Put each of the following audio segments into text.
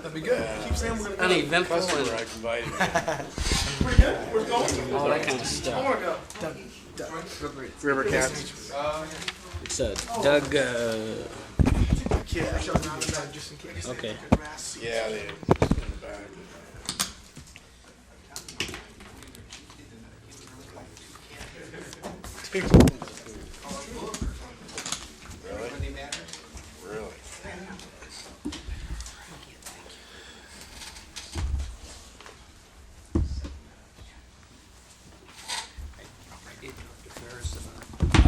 That'd be good. Keep saying we're gonna go. Uneventful Customer and I invited. Pretty good. We're going. all that kind of I stuff. wanna go. Doug. River Cats. It's Doug, Yeah, I showed him out tonight just in case. okay. Yeah, they in the back. Really? Really?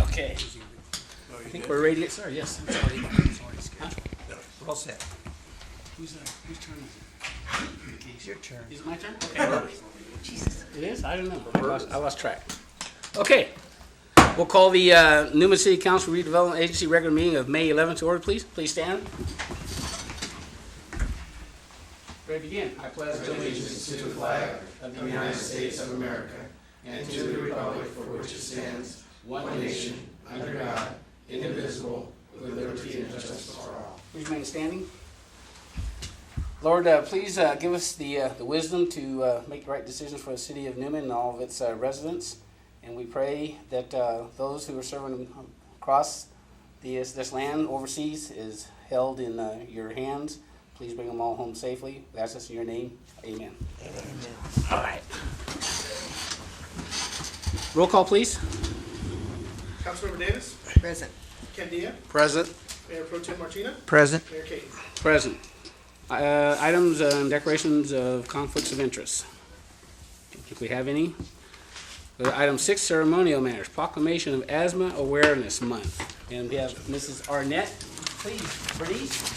Okay. I think we're ready to get started, yes. We're all set. Whose turn is it? It's your turn. Is it my turn? Okay. It is? I don't know. I lost track. Okay. We'll call the Newman City Council Redevelopment Agency regular meeting of May 11th to order, please. Please stand. Ready to begin. I pledge allegiance to the flag of the United States of America and to the republic for which it stands, one nation, under God, indivisible, with liberty and justice for all. Please remain standing. Lord, please give us the wisdom to make the right decisions for the city of Newman and all of its residents. And we pray that those who are serving across this land overseas is held in your hands. Please bring them all home safely. We ask this in your name. Amen. Amen. All right. Roll call, please. Councilmember Davis. Present. Ken Dia. Present. Mayor Pro Tem Martina. Present. Mayor Kate. Present. Items and declarations of conflicts of interest. Don't think we have any. Item 6, ceremonial matters, proclamation of Asthma Awareness Month. And we have Mrs. Arnett. Please.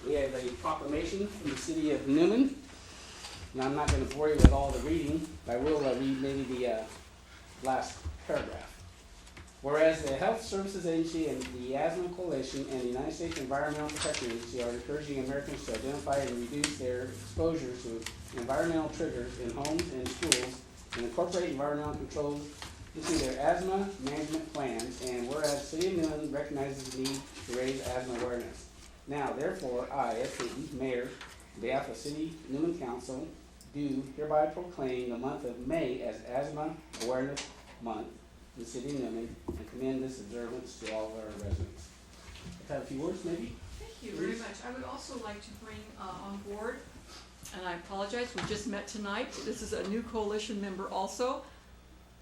We have a proclamation from the city of Newman. And I'm not going to bore you with all the reading, but I will read maybe the last paragraph. Whereas the Health Services Agency and the Asthma Coalition and the United States Environmental Protection Agency are encouraging Americans to identify and reduce their exposure to environmental triggers in homes and schools and incorporate environmental controls into their asthma management plans, and whereas the City of Newman recognizes the need to raise asthma awareness. Now, therefore, I, as the Mayor, on behalf of City Newman Council, do hereby proclaim the month of May as Asthma Awareness Month in the City of Newman and commend this observance to all of our residents. Have a few words, maybe? Thank you very much. I would also like to bring on board, and I apologize, we just met tonight. This is a new coalition member also.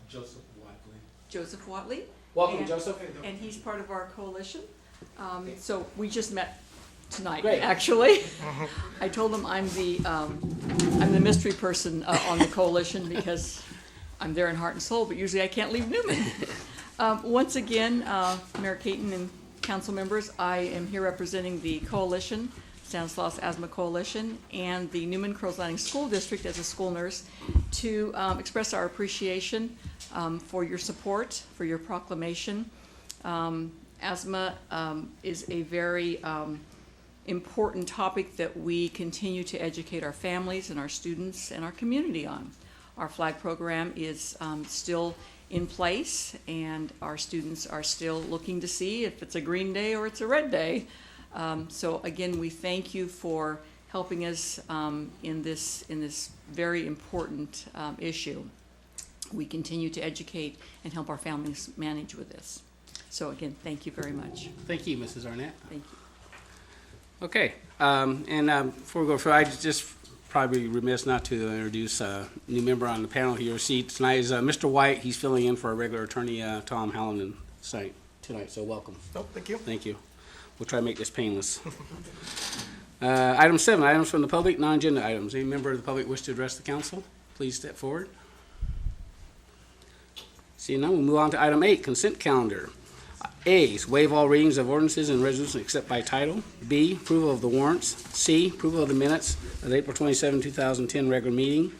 Joseph Watley. Welcome, and, Joseph. And he's part of our coalition. So we just met tonight, Great. Actually. I told him I'm the mystery person on the coalition because I'm there in heart and soul, but usually I can't leave Newman. Once again, Mayor Caton and council members, I am here representing the coalition, Stanislaus Asthma Coalition, and the Newman Crows Landing School District as a school nurse to express our appreciation for your support, for your proclamation. Asthma is a very important topic that we continue to educate our families and our students and our community on. Our flag program is still in place, and our students are still looking to see if it's a green day or it's a red day. So again, we thank you for helping us in this very important issue. We continue to educate and help our families manage with this. So again, thank you very much. Thank you, Mrs. Arnett. Thank you. Okay, before we go further, I just probably remiss not to introduce a new member on the panel here. See, tonight is Mr. White. He's filling in for our regular attorney, Tom Hallinan, tonight, so welcome. Oh, thank you. Thank you. We'll try to make this painless. Item 7, items from the public, non-agenda items. Any member of the public wish to address the council? Please step forward. See, now we'll move on to item 8, consent calendar. A, waive all readings of ordinances and resolutions except by title. B, approval of the warrants. C, approval of the minutes of the April 27, 2010 regular meeting.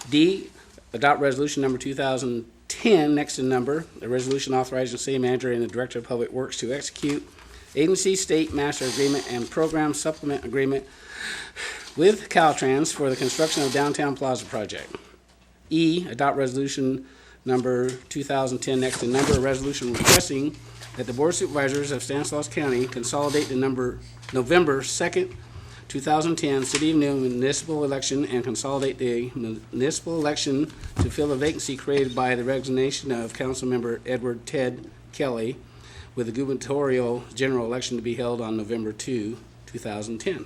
D, adopt resolution number 2010, next in number, a resolution authorizing the city manager and the director of public works to execute agency state master agreement and program supplement agreement with Caltrans for the construction of downtown plaza project. E, adopt resolution number 2010, next in number, a resolution requesting that the Board of Supervisors of Stanislaus County consolidate the November 2nd, 2010 City of Newman municipal election and consolidate the municipal election to fill the vacancy created by the resignation of Councilmember Edward Ted Kelly, with the gubernatorial general election to be held on November 2, 2010.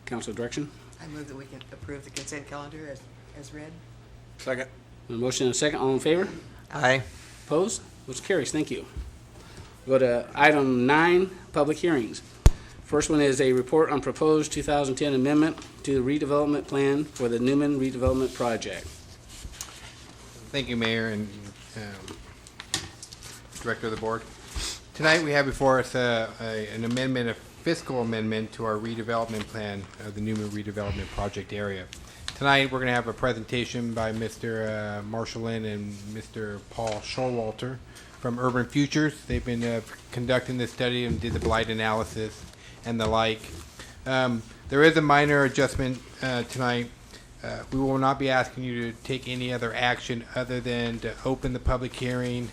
Council direction. I move that we can approve the consent calendar as read. Second. A motion and a second. All in favor? Aye. Opposed? Motion carries. Thank you. Go to item 9, public hearings. First one is a report on proposed 2010 amendment to the redevelopment plan for the Newman redevelopment project. Thank you, Mayor and Director of the Board. Tonight, we have before us an amendment, a fiscal amendment to our redevelopment plan of the Newman redevelopment project area. Tonight, we're going to have a presentation by Mr. Marshall Lynn and Mr. Paul Showalter from Urban Futures. They've been conducting this study and did the blight analysis and the like. There is a minor adjustment tonight. We will not be asking you to take any other action other than to open the public hearing,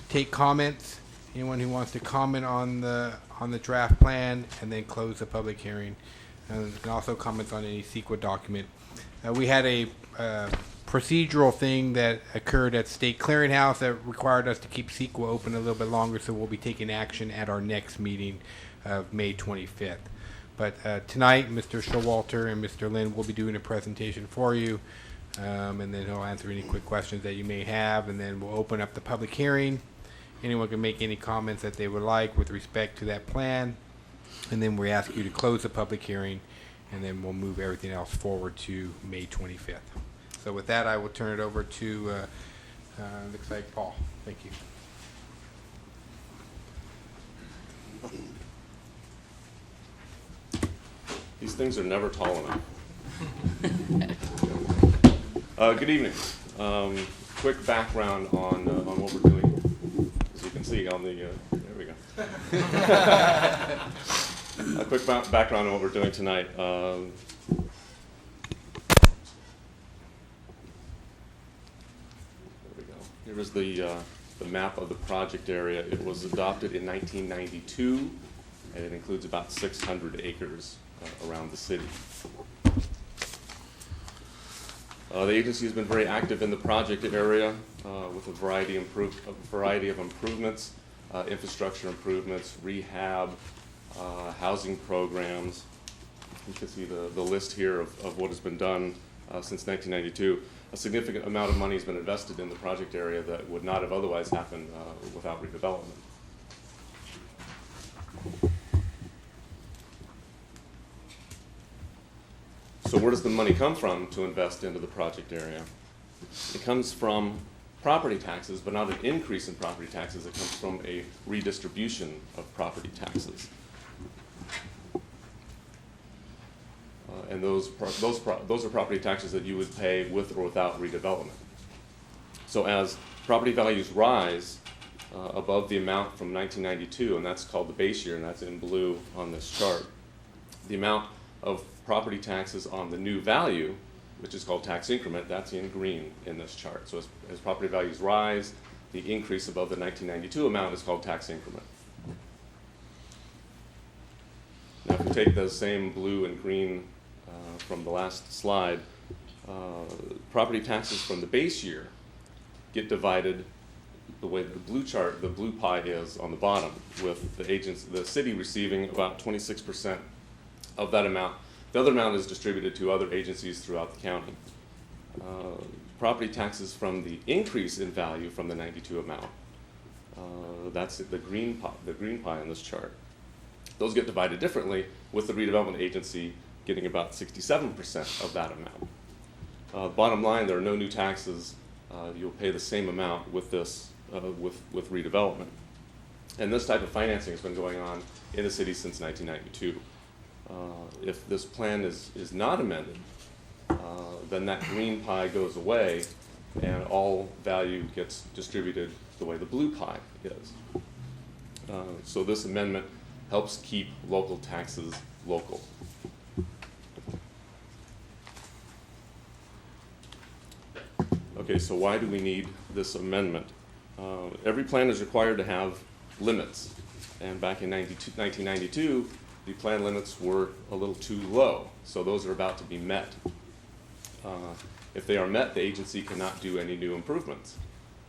take comments, anyone who wants to comment on the draft plan, and then close the public hearing. And also comments on any CEQA document. We had a procedural thing that occurred at State Clearinghouse that required us to keep CEQA open a little bit longer, so we'll be taking action at our next meeting of May 25th. But tonight, Mr. Showalter and Mr. Lynn will be doing a presentation for you, and then he'll answer any quick questions that you may have, and then we'll open up the public hearing. Anyone can make any comments that they would like with respect to that plan, and then we ask you to close the public hearing, and then we'll move everything else forward to May 25th. So with that, I will turn it over to, looks like Paul. Thank you. These things are never tall enough. Good evening. Quick background on what we're doing. As you can see on the, there we go. A quick background on what we're doing tonight. There we go. Here is the map of the project area. It was adopted in 1992, and it includes about 600 acres around the city. The agency has been very active in the project area with a variety of improvements, infrastructure improvements, rehab, housing programs. You can see the list here of what has been done since 1992. A significant amount of money has been invested in the project area that would not have otherwise happened without redevelopment. So where does the money come from to invest into the project area? It comes from property taxes, but not an increase in property taxes. It comes from a redistribution of property taxes. And those are property taxes that you would pay with or without redevelopment. So as property values rise above the amount from 1992, and that's called the base year, and that's in blue on this chart, the amount of property taxes on the new value, which is called tax increment, that's in green in this chart. So as property values rise, the increase above the 1992 amount is called tax increment. Now if you take those same blue and green from the last slide, property taxes from the base year get divided the way the blue chart, the blue pie is on the bottom, with the city receiving about 26% of that amount. The other amount is distributed to other agencies throughout the county. Property taxes from the increase in value from the 92 amount, that's the green pie in this chart. Those get divided differently, with the redevelopment agency getting about 67% of that amount. Bottom line, there are no new taxes. You'll pay the same amount with this, with redevelopment. And this type of financing has been going on in the city since 1992. If this plan is not amended, then that green pie goes away and all value gets distributed the way the blue pie is. So this amendment helps keep local taxes local. Okay, so why do we need this amendment? Every plan is required to have limits, and back in 1992, the plan limits were a little too low, so those are about to be met. If they are met, the agency cannot do any new improvements,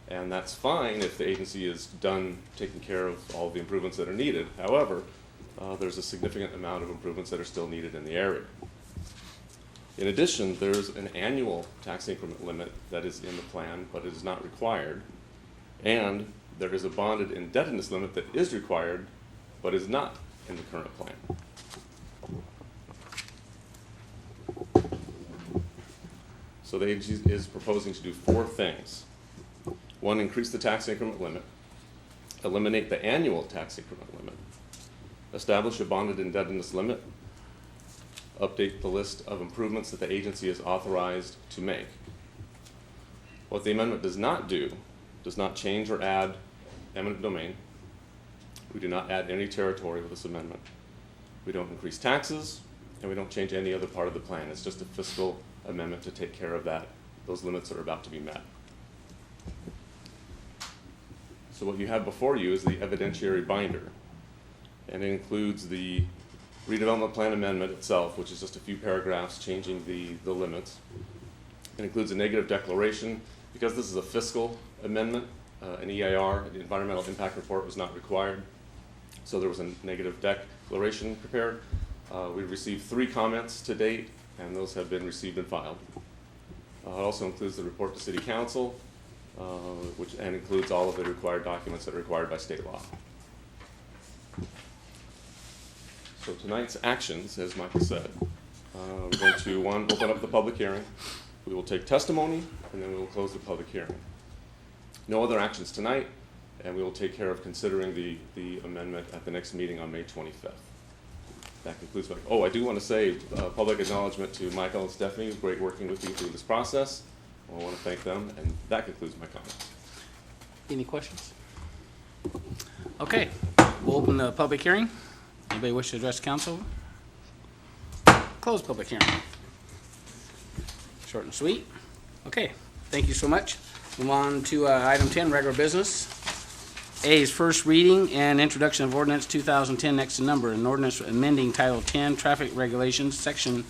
and that's fine if the agency is done taking care of all the improvements that are needed. However, there's a significant amount of improvements that are still needed in the area. In addition, there's an annual tax increment limit that is in the plan, but it is not required. And there is a bonded indebtedness limit that is required, but is not in the current plan. So the agency is proposing to do 4 things. 1, increase the tax increment limit, eliminate the annual tax increment limit, establish a bonded indebtedness limit, update the list of improvements that the agency is authorized to make. What the amendment does not do, does not change or add eminent domain. We do not add any territory with this amendment. We don't increase taxes, and we don't change any other part of the plan. It's just a fiscal amendment to take care of that. Those limits are about to be met. So what you have before you is the evidentiary binder, and it includes the redevelopment plan amendment itself, which is just a few paragraphs changing the limits. It includes a negative declaration. Because this is a fiscal amendment, an EIR, the environmental impact report, was not required. So there was a negative declaration prepared. We've received 3 comments to date, and those have been received and filed. It also includes the report to City Council, and includes all of the required documents that are required by state law. So tonight's actions, as Michael said, we're going to, 1, open up the public hearing. We will take testimony, and then we will close the public hearing. No other actions tonight, and we will take care of considering the amendment at the next meeting on May 25th. That concludes my, I do want to say public acknowledgement to Michael and Stephanie. It was great working with you through this process. I want to thank them, and that concludes my comments. Any questions? Okay, we'll open the public hearing. Anybody wish to address council? Close public hearing. Short and sweet. Okay, thank you so much. Move on to item 10, regular business. A is first reading and introduction of ordinance 2010 next to number, an ordinance amending Title 10 Traffic Regulations, Section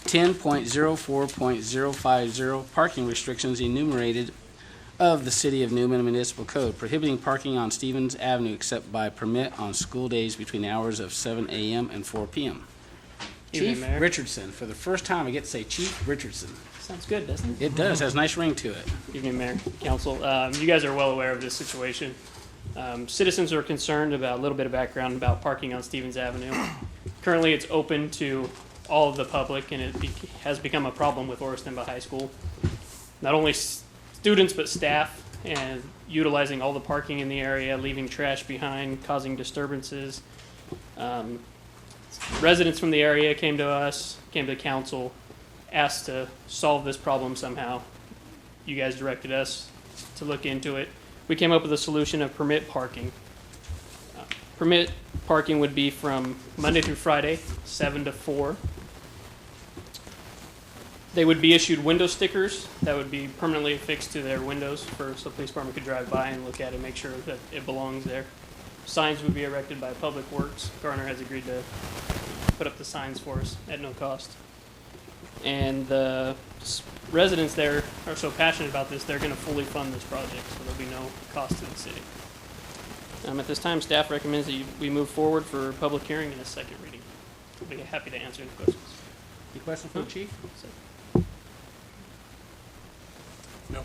10.04.050, parking restrictions enumerated of the City of Newman Municipal Code, prohibiting parking on Stevens Avenue except by permit on school days between the hours of 7 a.m. and 4 p.m. Evening, Chief Mayor. Richardson, for the first time I get to say Chief Richardson. Sounds good, doesn't it? It does, has a nice ring to it. Evening, Mayor, Council. You guys are well aware of this situation. Citizens are concerned about a little bit of background about parking on Stevens Avenue. Currently, it's open to all of the public, and it has become a problem with Orriston High School. Not only students, but staff, and utilizing all the parking in the area, leaving trash behind, causing disturbances. Residents from the area came to us, came to council, asked to solve this problem somehow. You guys directed us to look into it. We came up with a solution of permit parking. Permit parking would be from Monday through Friday, 7 to 4. They would be issued window stickers that would be permanently affixed to their windows so the police department could drive by and look at it, make sure that it belongs there. Signs would be erected by Public Works. Garner has agreed to put up the signs for us at no cost. And the residents there are so passionate about this, they're going to fully fund this project, so there'll be no cost to the city. At this time, staff recommends that we move forward for public hearing and a second reading. I'll be happy to answer any questions. Any questions for the chief? No.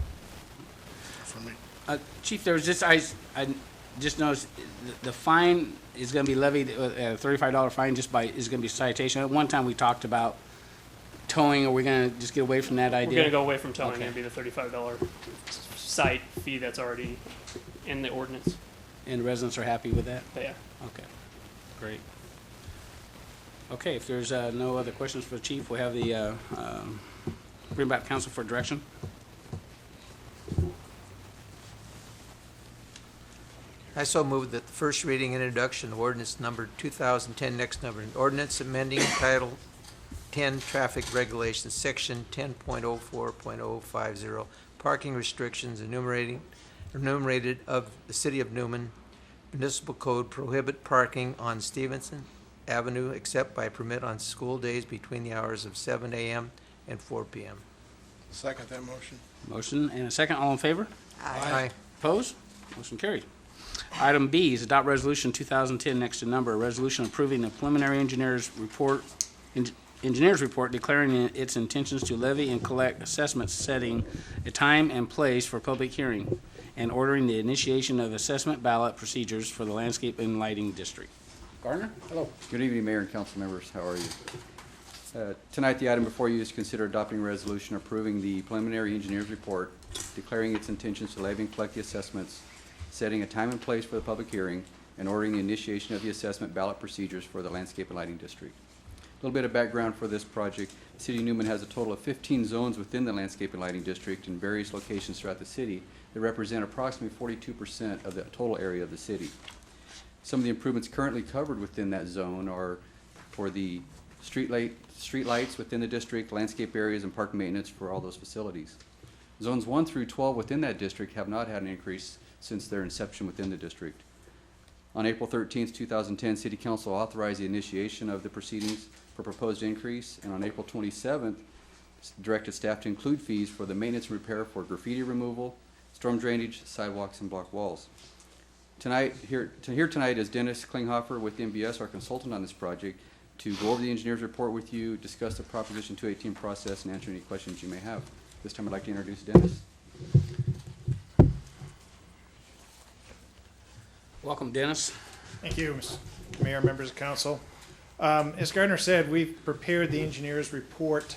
For me. Chief, there was just, I just noticed the fine is going to be levied, a $35 fine is going to be citation. At one time, we talked about towing. Are we going to just get away from that idea? We're going to go away from towing. Okay. It'd be the $35 site fee that's already in the ordinance. And residents are happy with that? But yeah. Okay, great. Okay, if there's no other questions for the chief, we'll have the, bring back council for direction. I so move that the first reading and introduction of ordinance number 2010 next number, an ordinance amending Title 10 Traffic Regulations, Section 10.04.050, parking restrictions enumerating enumerated of the City of Newman Municipal Code prohibit parking on Stevenson Avenue except by permit on school days between the hours of 7 a.m. and 4 p.m. Second that motion. Motion and a second. All in favor? Aye. Opposed? Motion carried. Item B is adopt resolution 2010 next to number, a resolution approving the preliminary engineer's report declaring its intentions to levy and collect assessments, setting a time and place for public hearing, and ordering the initiation of assessment ballot procedures for the landscape and lighting district. Gardner? Hello. Good evening, Mayor and council members. How are you? Tonight, the item before you is consider adopting a resolution approving the preliminary engineer's report, declaring its intentions to levy and collect the assessments, setting a time and place for the public hearing, and ordering the initiation of the assessment ballot procedures for the landscape and lighting district. A little bit of background for this project. The City of Newman has a total of 15 zones within the landscape and lighting district in various locations throughout the city that represent approximately 42% of the total area of the city. Some of the improvements currently covered within that zone are for the street lights within the district, landscape areas, and park maintenance for all those facilities. Zones 1 through 12 within that district have not had an increase since their inception within the district. On April 13th, 2010, City Council authorized the initiation of the proceedings for proposed increase, and on April 27th, directed staff to include fees for the maintenance and repair for graffiti removal, storm drainage, sidewalks, and block walls. Here tonight is Dennis Klinghoffer with MBS, our consultant on this project, to go over the engineer's report with you, discuss the Proposition 218 process, and answer any questions you may have. This time I'd like to introduce Dennis. Welcome, Dennis. Thank you, Mr. Mayor, members of council. As Gardner said, we've prepared the engineer's report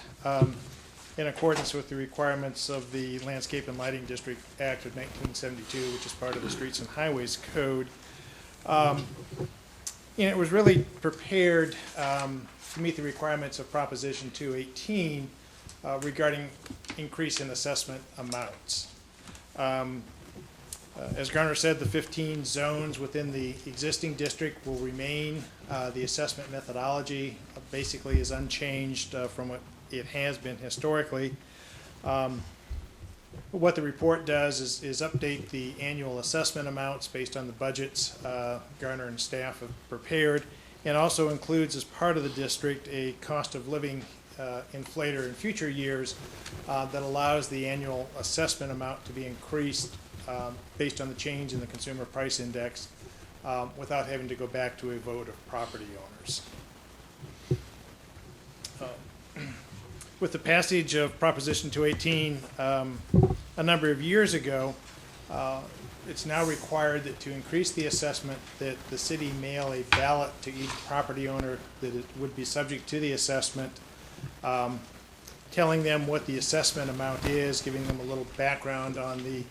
in accordance with the requirements of the Landscape and Lighting District Act of 1972, which is part of the Streets and Highways Code. And it was really prepared to meet the requirements of Proposition 218 regarding increase in assessment amounts. As Garner said, the 15 zones within the existing district will remain. The assessment methodology basically is unchanged from what it has been historically. What the report does is update the annual assessment amounts based on the budgets Garner and staff have prepared, and also includes as part of the district a cost of living inflator in future years that allows the annual assessment amount to be increased based on the change in the consumer price index without having to go back to a vote of property owners. With the passage of Proposition 218 a number of years ago, it's now required that to increase the assessment that the city mail a ballot to each property owner that it would be subject to the assessment, telling them what the assessment amount is, giving them a little background on the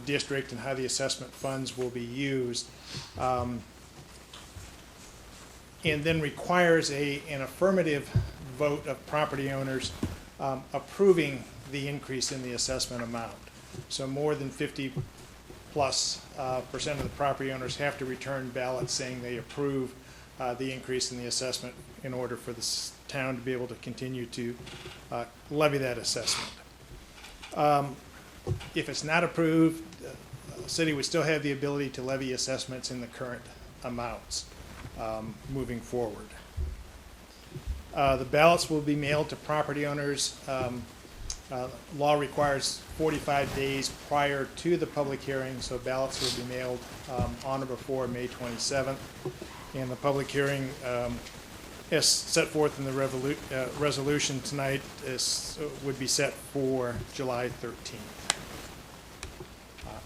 district and how the assessment funds will be used, and then requires an affirmative vote of property owners approving the increase in the assessment amount. So more than 50+ percent of the property owners have to return ballots saying they approve the increase in the assessment in order for the town to be able to continue to levy that assessment. If it's not approved, the city would still have the ability to levy assessments in the current amounts moving forward. The ballots will be mailed to property owners. Law requires 45 days prior to the public hearing, so ballots will be mailed on or before May 27th. And the public hearing, as set forth in the resolution tonight, would be set for July 13th.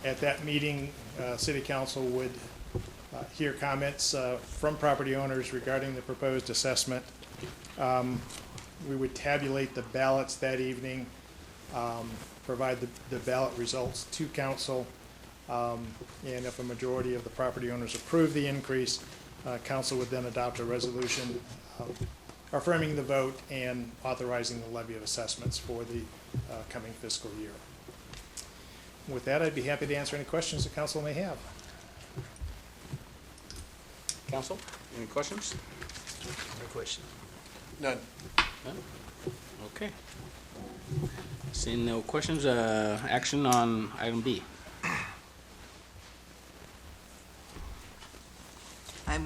At that meeting, City Council would hear comments from property owners regarding the proposed assessment. We would tabulate the ballots that evening, provide the ballot results to council, and if a majority of the property owners approve the increase, council would then adopt a resolution affirming the vote and authorizing the levy of assessments for the coming fiscal year. With that, I'd be happy to answer any questions the council may have. Council, any questions? No question. None. None? Okay. Seeing no questions, action on item B.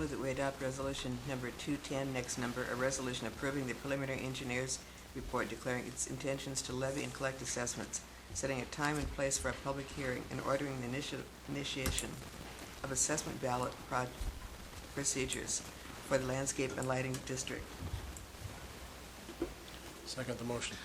move that we adopt resolution number 210, next number, a resolution approving the preliminary engineer's report declaring its intentions to levy and collect assessments, setting a time and place for a public hearing, and ordering the initiation of assessment ballot procedures for the landscape and lighting district. Second the motion.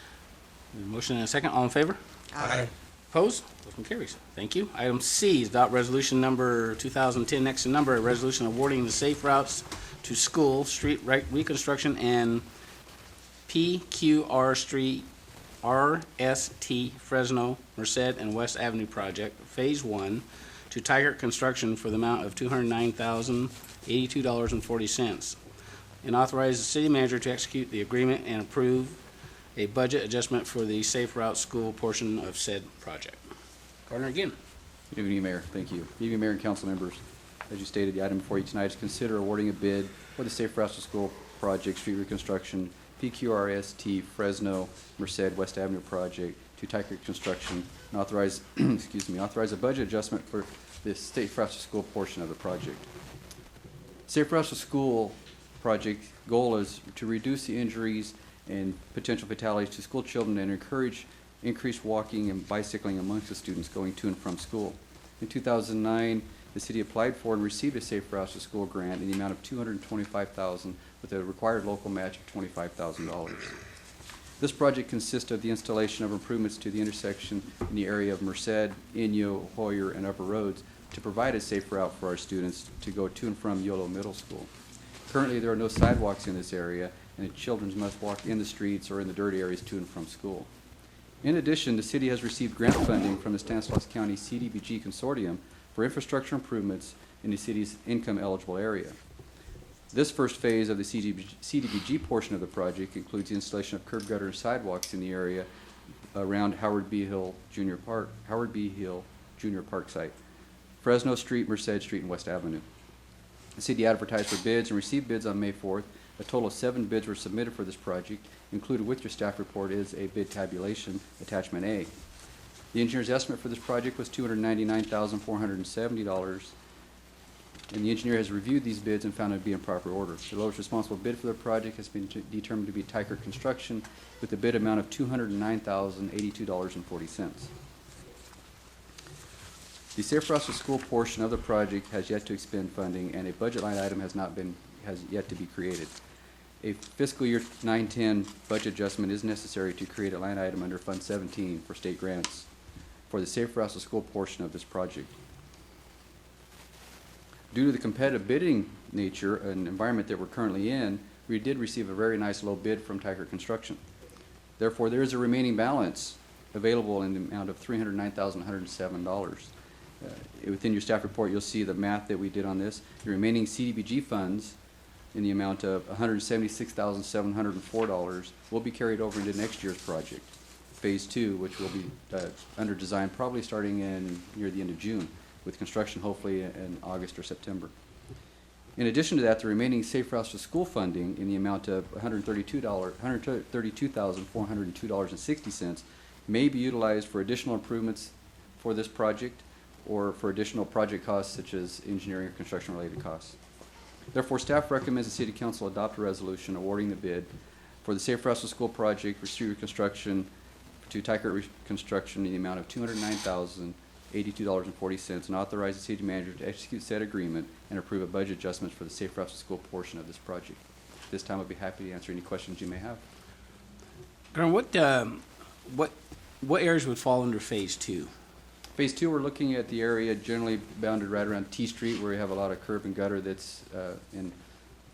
Motion and a second, all in favor? Aye. Opposed? Motion carries. Thank you. Item C is adopt resolution number 2010, next in number, a resolution awarding the safe routes to school, street reconstruction, and PQR Street, RST, Fresno, Merced, and West Avenue Project, Phase 1, to Tiger Construction for the amount of $209,082.40, and authorize the city manager to execute the agreement and approve a budget adjustment for the Safe Route School portion of said project. Gardner again. Good evening, Mayor. Thank you. Good evening, Mayor and council members. As you stated, the item before you tonight is consider awarding a bid for the Safe Routes to School project, street reconstruction, PQRST, Fresno, Merced, West Avenue project to Tiger Construction, and authorize, authorize a budget adjustment for the Safe Routes to School portion of the project. Safe Routes to School project goal is to reduce the injuries and potential fatalities to school children and encourage increased walking and bicycling amongst the students going to and from school. In 2009, the city applied for and received a Safe Routes to School grant in the amount of $225,000 with a required local match of $25,000. This project consists of the installation of improvements to the intersection in the area of Merced, Inyo, Hoyer, and Upper Roads to provide a safe route for our students to go to and from Yolo Middle School. Currently, there are no sidewalks in this area, and the children must walk in the streets or in the dirt areas to and from school. In addition, the city has received grant funding from the Stanislaus County CDBG Consortium for infrastructure improvements in the city's income-eligible area. This first phase of the CDBG portion of the project includes the installation of curb gutter and sidewalks in the area around Howard B. Hill Junior Park site, Fresno Street, Merced Street, and West Avenue. The city advertised for bids and received bids on May 4th. A total of 7 bids were submitted for this project. Included with your staff report is a bid tabulation, attachment A. The engineer's estimate for this project was $299,470, and the engineer has reviewed these bids and found it to be in proper order. The lowest responsible bid for the project has been determined to be Tiger Construction with a bid amount of $209,082.40. The Safe Routes to School portion of the project has yet to expend funding, and a budget line item has yet to be created. A fiscal year 9-10 budget adjustment is necessary to create a line item under Fund 17 for state grants for the Safe Routes to School portion of this project. Due to the competitive bidding nature and environment that we're currently in, we did receive a very nice low bid from Tiger Construction. Therefore, there is a remaining balance available in the amount of $309,107. Within your staff report, you'll see the math that we did on this. The remaining CDBG funds in the amount of $176,704 will be carried over into next year's project, Phase 2, which will be under design probably starting near the end of June, with construction hopefully in August or September. In addition to that, the remaining Safe Routes to School funding in the amount of $132,402.60 may be utilized for additional improvements for this project or for additional project costs such as engineering or construction related costs. Therefore, staff recommends the City Council adopt a resolution awarding the bid for the Safe Routes to School project for street reconstruction to Tiger Construction in the amount of $209,082.40 and authorize the city manager to execute said agreement and approve a budget adjustment for the Safe Routes to School portion of this project. This time I'll be happy to answer any questions you may have. What areas would fall under Phase 2? Phase 2, we're looking at the area generally bounded right around T Street, where we have a lot of curb and gutter that's in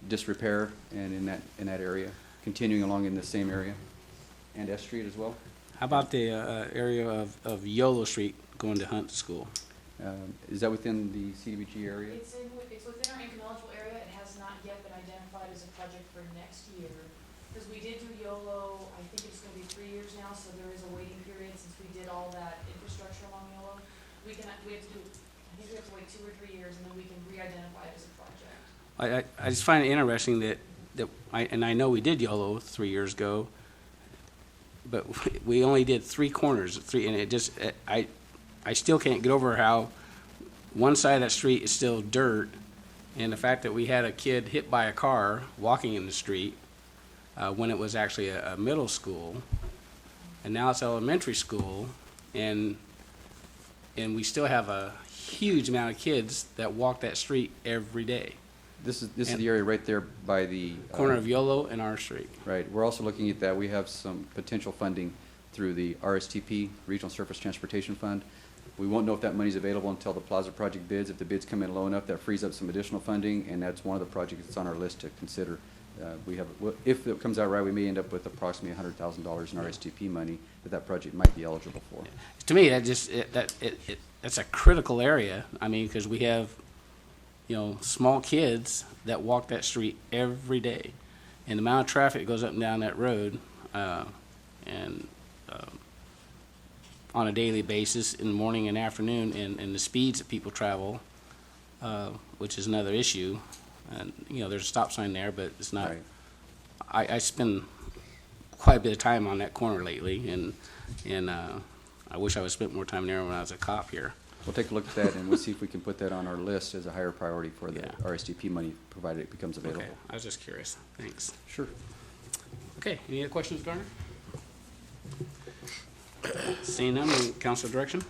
disrepair, and in that area, continuing along in the same area, and F Street as well. How about the area of Yolo Street going to Hunt School? Is that within the CDBG area? It's within our income-eligible area. It has not yet been identified as a project for next year. Because we did do YOLO, I think it's gonna be 3 years now, so there is a waiting period since we did all that infrastructure along YOLO. We have to wait 2 or 3 years and then we can re-identify it as a project. I just find it interesting that I know we did YOLO 3 years ago, but we only did 3 corners, and it just, I still can't get over how one side of that street is still dirt And the fact that we had a kid hit by a car walking in the street when it was actually a middle school, and now it's elementary school, and we still have a huge amount of kids that walk that street every day. This is the area right there by the Corner of Yolo and our street. Right. We're also looking at that. We have some potential funding through the RSTP, Regional Surface Transportation Fund. We won't know if that money's available until the Plaza project bids. If the bids come in low enough, that frees up some additional funding, and that's one of the projects that's on our list to consider. If it comes out right, we may end up with approximately $100,000 in RSTP money that project might be eligible for. To me, that's a critical area. I mean, because we have, small kids that walk that street every day, and the amount of traffic that goes up and down that road, on a daily basis in the morning and afternoon, and the speeds that people travel, which is another issue. And there's a stop sign there, but it's not. Right. I spend quite a bit of time on that corner lately, and I wish I would spent more time there when I was a cop here. We'll take a look at that, and we'll see if we can put that on our list as a higher priority for the RSTP money, provided it becomes available. Okay, I was just curious. Thanks. Sure. Okay, any other questions, Garner? Seeing none, council direction.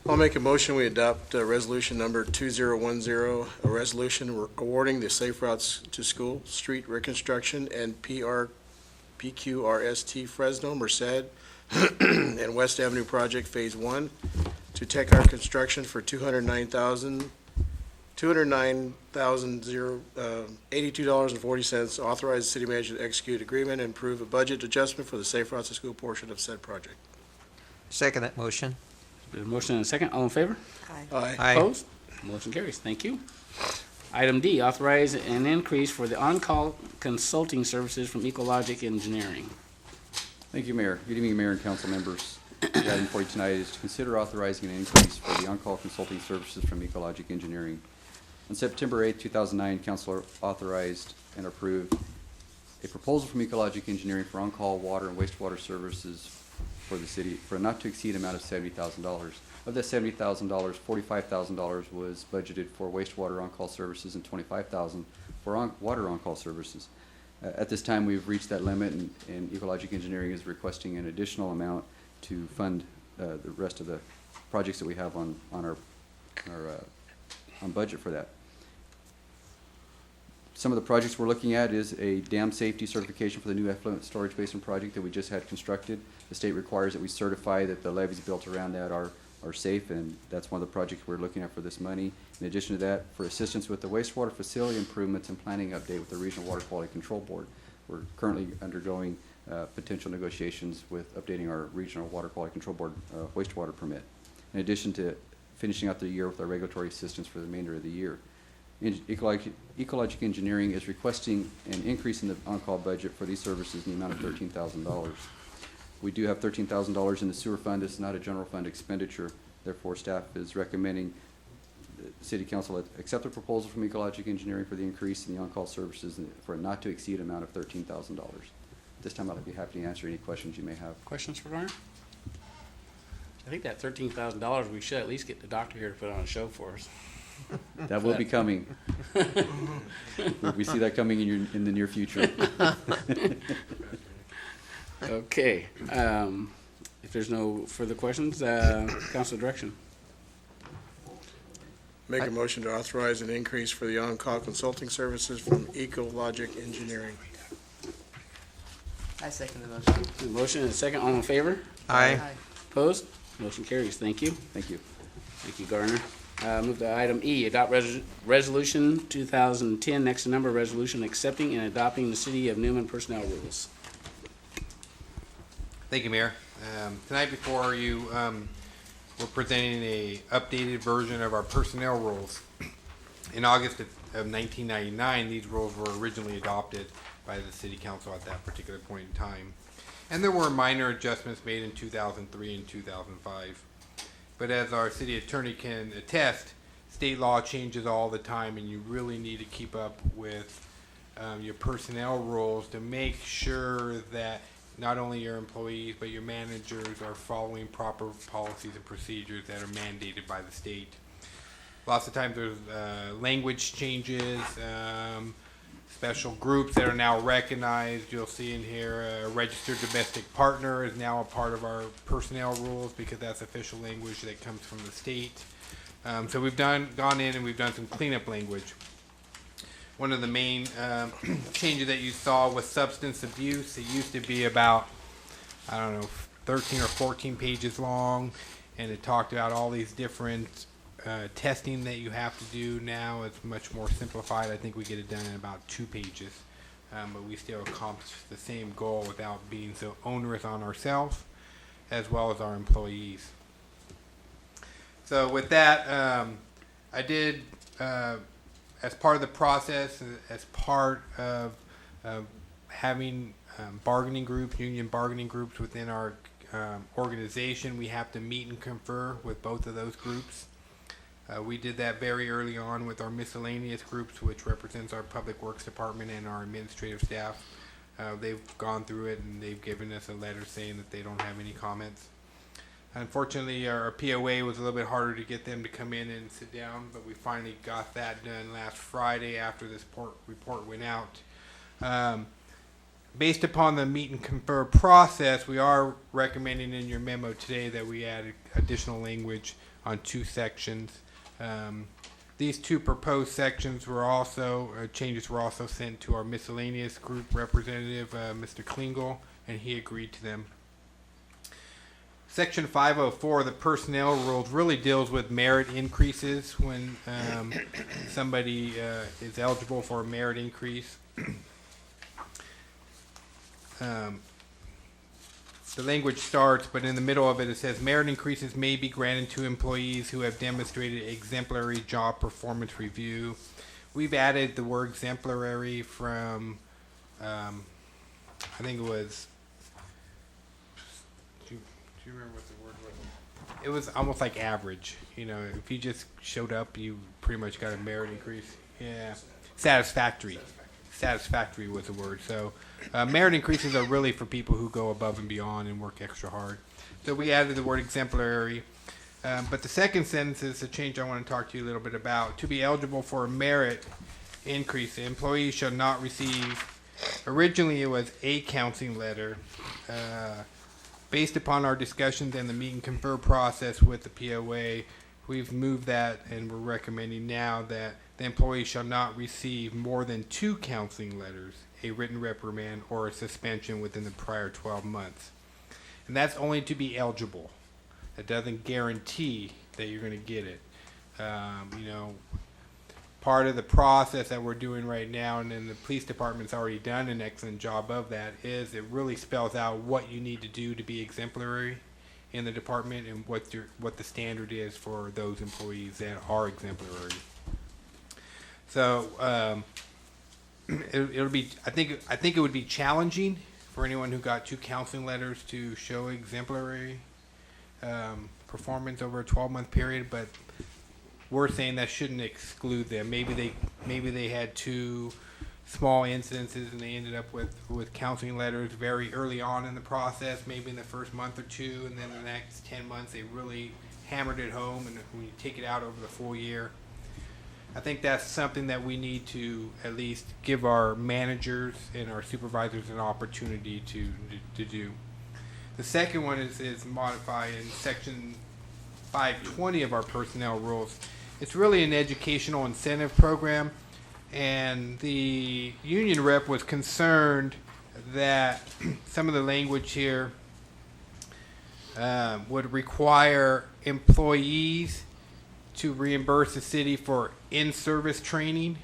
I'll make a motion, we adopt resolution number 2010, a resolution awarding the Safe Routes to School Street Reconstruction and PQRST Fresno, Merced, and West Avenue Project Phase 1 to Tech Art Construction for $209,082.40. Authorize the city manager to execute agreement and approve a budget adjustment for the Safe Routes to School portion of said project. Second that motion. There's a motion and a second. All in favor? Aye. Aye. Opposed? Motion carries. Thank you. Item D, authorize an increase for the on-call consulting services from Ecologic Engineering. Thank you, Mayor. Good evening, Mayor and council members. The item for you tonight is to consider authorizing an increase for the on-call consulting services from Ecologic Engineering. On September 8, 2009, council authorized and approved a proposal from Ecologic Engineering for on-call water and wastewater services for the city for a not to exceed amount of $70,000. Of that $70,000, $45,000 was budgeted for wastewater on-call services and $25,000 for water on-call services. At this time, we've reached that limit, and Ecologic Engineering is requesting an additional amount to fund the rest of the projects that we have on budget for that. Some of the projects we're looking at is a dam safety certification for the new effluent storage basin project that we just had constructed. The state requires that we certify that the levees built around that are safe, and that's one of the projects we're looking at for this money. In addition to that, for assistance with the wastewater facility improvements and planning update with the Regional Water Quality Control Board. We're currently undergoing potential negotiations with updating our Regional Water Quality Control Board wastewater permit. In addition to finishing out the year with our regulatory assistance for the remainder of the year. Ecologic Engineering is requesting an increase in the on-call budget for these services in the amount of $13,000. We do have $13,000 in the sewer fund. It's not a general fund expenditure. Therefore, staff is recommending the City Council accept the proposal from Ecologic Engineering for the increase in the on-call services for a not to exceed amount of $13,000. This time, I'd be happy to answer any questions you may have. Questions for Garner? I think that $13,000, we should at least get the doctor here to put on a show for us. That will be coming. We see that coming in the near future. Okay. If there's no further questions, council direction. Make a motion to authorize an increase for the on-call consulting services from Ecologic Engineering. I second the motion. Motion and a second. All in favor? Aye. Opposed? Motion carries. Thank you. Thank you. Thank you, Garner. Move to item E, adopt resolution 2010, next to number, resolution accepting and adopting the City of Newman personnel rules. Thank you, Mayor. Tonight before you, we're presenting a updated version of our personnel rules. In August of 1999, these rules were originally adopted by the City Council at that particular point in time. And there were minor adjustments made in 2003 and 2005. But as our city attorney can attest, state law changes all the time, and you really need to keep up with your personnel rules to make sure that not only your employees but your managers are following proper policies and procedures that are mandated by the state. Lots of times there's language changes, special groups that are now recognized. You'll see in here a registered domestic partner is now a part of our personnel rules because that's official language that comes from the state. So we've gone in and we've done some cleanup language. One of the main changes that you saw was substance abuse. It used to be about, 13 or 14 pages long, and it talked about all these different testing that you have to do. Now it's much more simplified. I think we get it done in about 2 pages, but we still accomplish the same goal without being so onerous on ourselves as well as our employees. So with that, I did, as part of the process, as part of having bargaining groups, union bargaining groups within our organization, we have to meet and confer with both of those groups. We did that very early on with our miscellaneous groups, which represents our Public Works Department and our administrative staff. They've gone through it and they've given us a letter saying that they don't have any comments. Unfortunately, our POA was a little bit harder to get them to come in and sit down, but we finally got that done last Friday after this report went out. Based upon the meet and confer process, we are recommending in your memo today that we add additional language on 2 sections. These 2 proposed sections were also, changes were also sent to our miscellaneous group representative, Mr. Klingel, and he agreed to them. Section 504 of the personnel rules really deals with merit increases when somebody is eligible for a merit increase. The language starts, but in the middle of it, it says merit increases may be granted to employees who have demonstrated exemplary job performance review. We've added the word exemplary from, I think it was, do you remember what the word was? It was almost like average. You know, if you just showed up, you pretty much got a merit increase. Yeah, satisfactory. Satisfactory was the word. So merit increases are really for people who go above and beyond and work extra hard. So we added the word exemplary. But the second sentence is a change I want to talk to you a little bit about. To be eligible for a merit increase, the employee shall not receive, originally it was a counseling letter. Based upon our discussions and the meet and confer process with the POA, we've moved that and we're recommending now that the employee shall not receive more than 2 counseling letters, a written reprimand, or a suspension within the prior 12 months. And that's only to be eligible. That doesn't guarantee that you're going to get it. Part of the process that we're doing right now, and then the police department's already done an excellent job of that, is it really spells out what you need to do to be exemplary in the department and what the standard is for those employees that are exemplary. So it'll be. I think it would be challenging for anyone who got 2 counseling letters to show exemplary performance over a 12-month period. But we're saying that shouldn't exclude them. Maybe they had 2 small incidences and they ended up with counseling letters very early on in the process. Maybe in the first month or 2, and then the next 10 months they really hammered it home. And when you take it out over the full year. I think that's something that we need to at least give our managers and our supervisors an opportunity to do. The second one is modified in section 520 of our personnel rules. It's really an educational incentive program, and the union rep was concerned that some of the language here would require employees to reimburse the city for in-service training,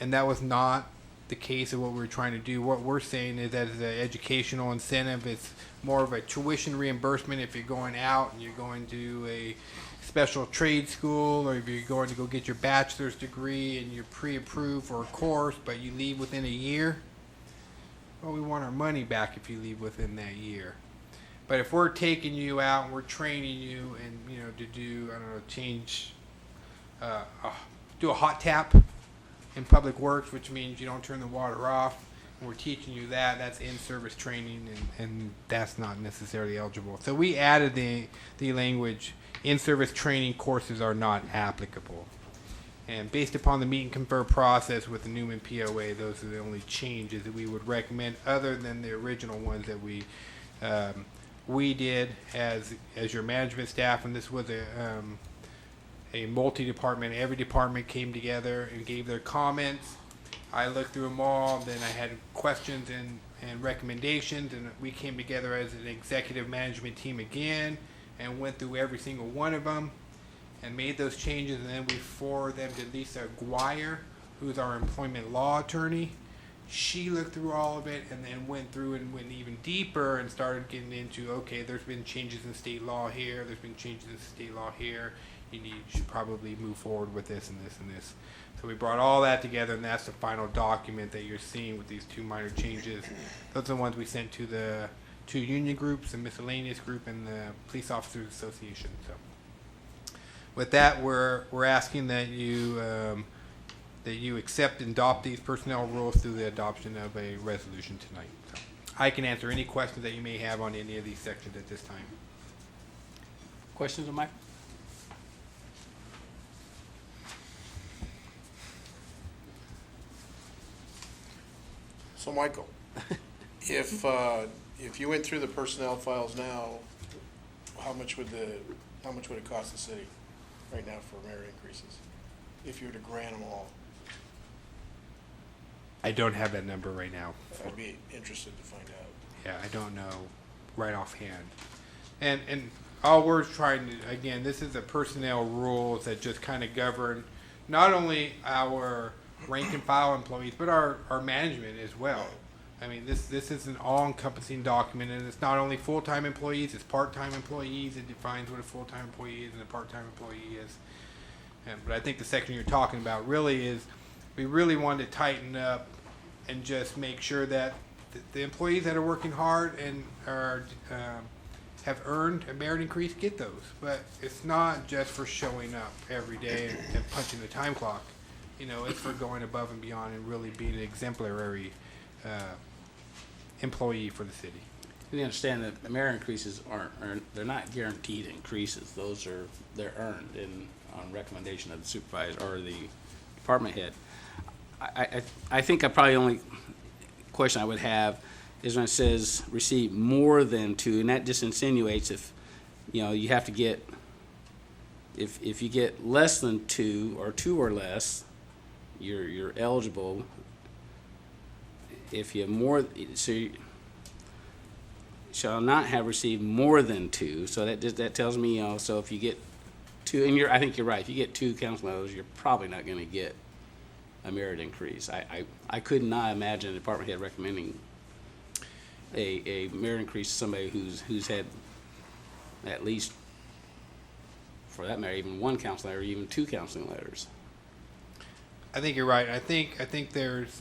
and that was not the case of what we were trying to do. What we're saying is that it's an educational incentive. It's more of a tuition reimbursement if you're going out and you're going to a special trade school, or if you're going to go get your bachelor's degree and you're pre-approved for a course, but you leave within a year. Well, we want our money back if you leave within that year. But if we're taking you out and we're training you and, to do, do a hot tap in public works, which means you don't turn the water off, we're teaching you that, that's in-service training, and that's not necessarily eligible. So we added the language, in-service training courses are not applicable. And based upon the meet and confer process with the Newman POA, those are the only changes that we would recommend, other than the original ones that we did as your management staff. And this was a multi-department. Every department came together and gave their comments. I looked through them all. Then I had questions and recommendations, and we came together as an executive management team again and went through every single one of them and made those changes, and then we forwarded them to Lisa Guire, who's our employment law attorney. She looked through all of it and then went through and went even deeper and started getting into, okay, there's been changes in state law here, there's been changes in state law here, you should probably move forward with this and this and this. So we brought all that together, and that's the final document that you're seeing with these two minor changes. Those are the ones we sent to the two union groups, the miscellaneous group, and the Police Officers Association. So with that, we're asking that you accept and adopt these personnel rules through the adoption of a resolution tonight. So I can answer any questions that you may have on any of these sections at this time. Questions on Mike? So Michael, if you went through the personnel files now, how much would it cost the city right now for merit increases if you were to grant them all? I don't have that number right now. I'd be interested to find out. Yeah, I don't know right offhand. And all we're trying to, again, this is the personnel rules that just kind of govern not only our rank and file employees, but our management as well. I mean, this is an all-encompassing document, and it's not only full-time employees, it's part-time employees. It defines what a full-time employee is and a part-time employee is. But I think the section you're talking about really is, we really want to tighten up and just make sure that the employees that are working hard and are have earned a merit increase get those. But it's not just for showing up every day and punching the time clock. You know, it's for going above and beyond and really being an exemplary employee for the city. You understand that merit increases they're not guaranteed increases. They're earned on recommendation of the supervisor or the department head. I think probably only question I would have is when it says receive more than two, and that just insinuates if you have to get if you get less than two or two or less, you're eligible. If you have more, so you shall not have received more than two. So that tells me, so if you get two, and I think you're right. If you get two council members, you're probably not going to get a merit increase. I could not imagine a department head recommending a merit increase to somebody who's had at least, for that matter, even one counseling letter, or even two counseling letters. I think you're right. I think there's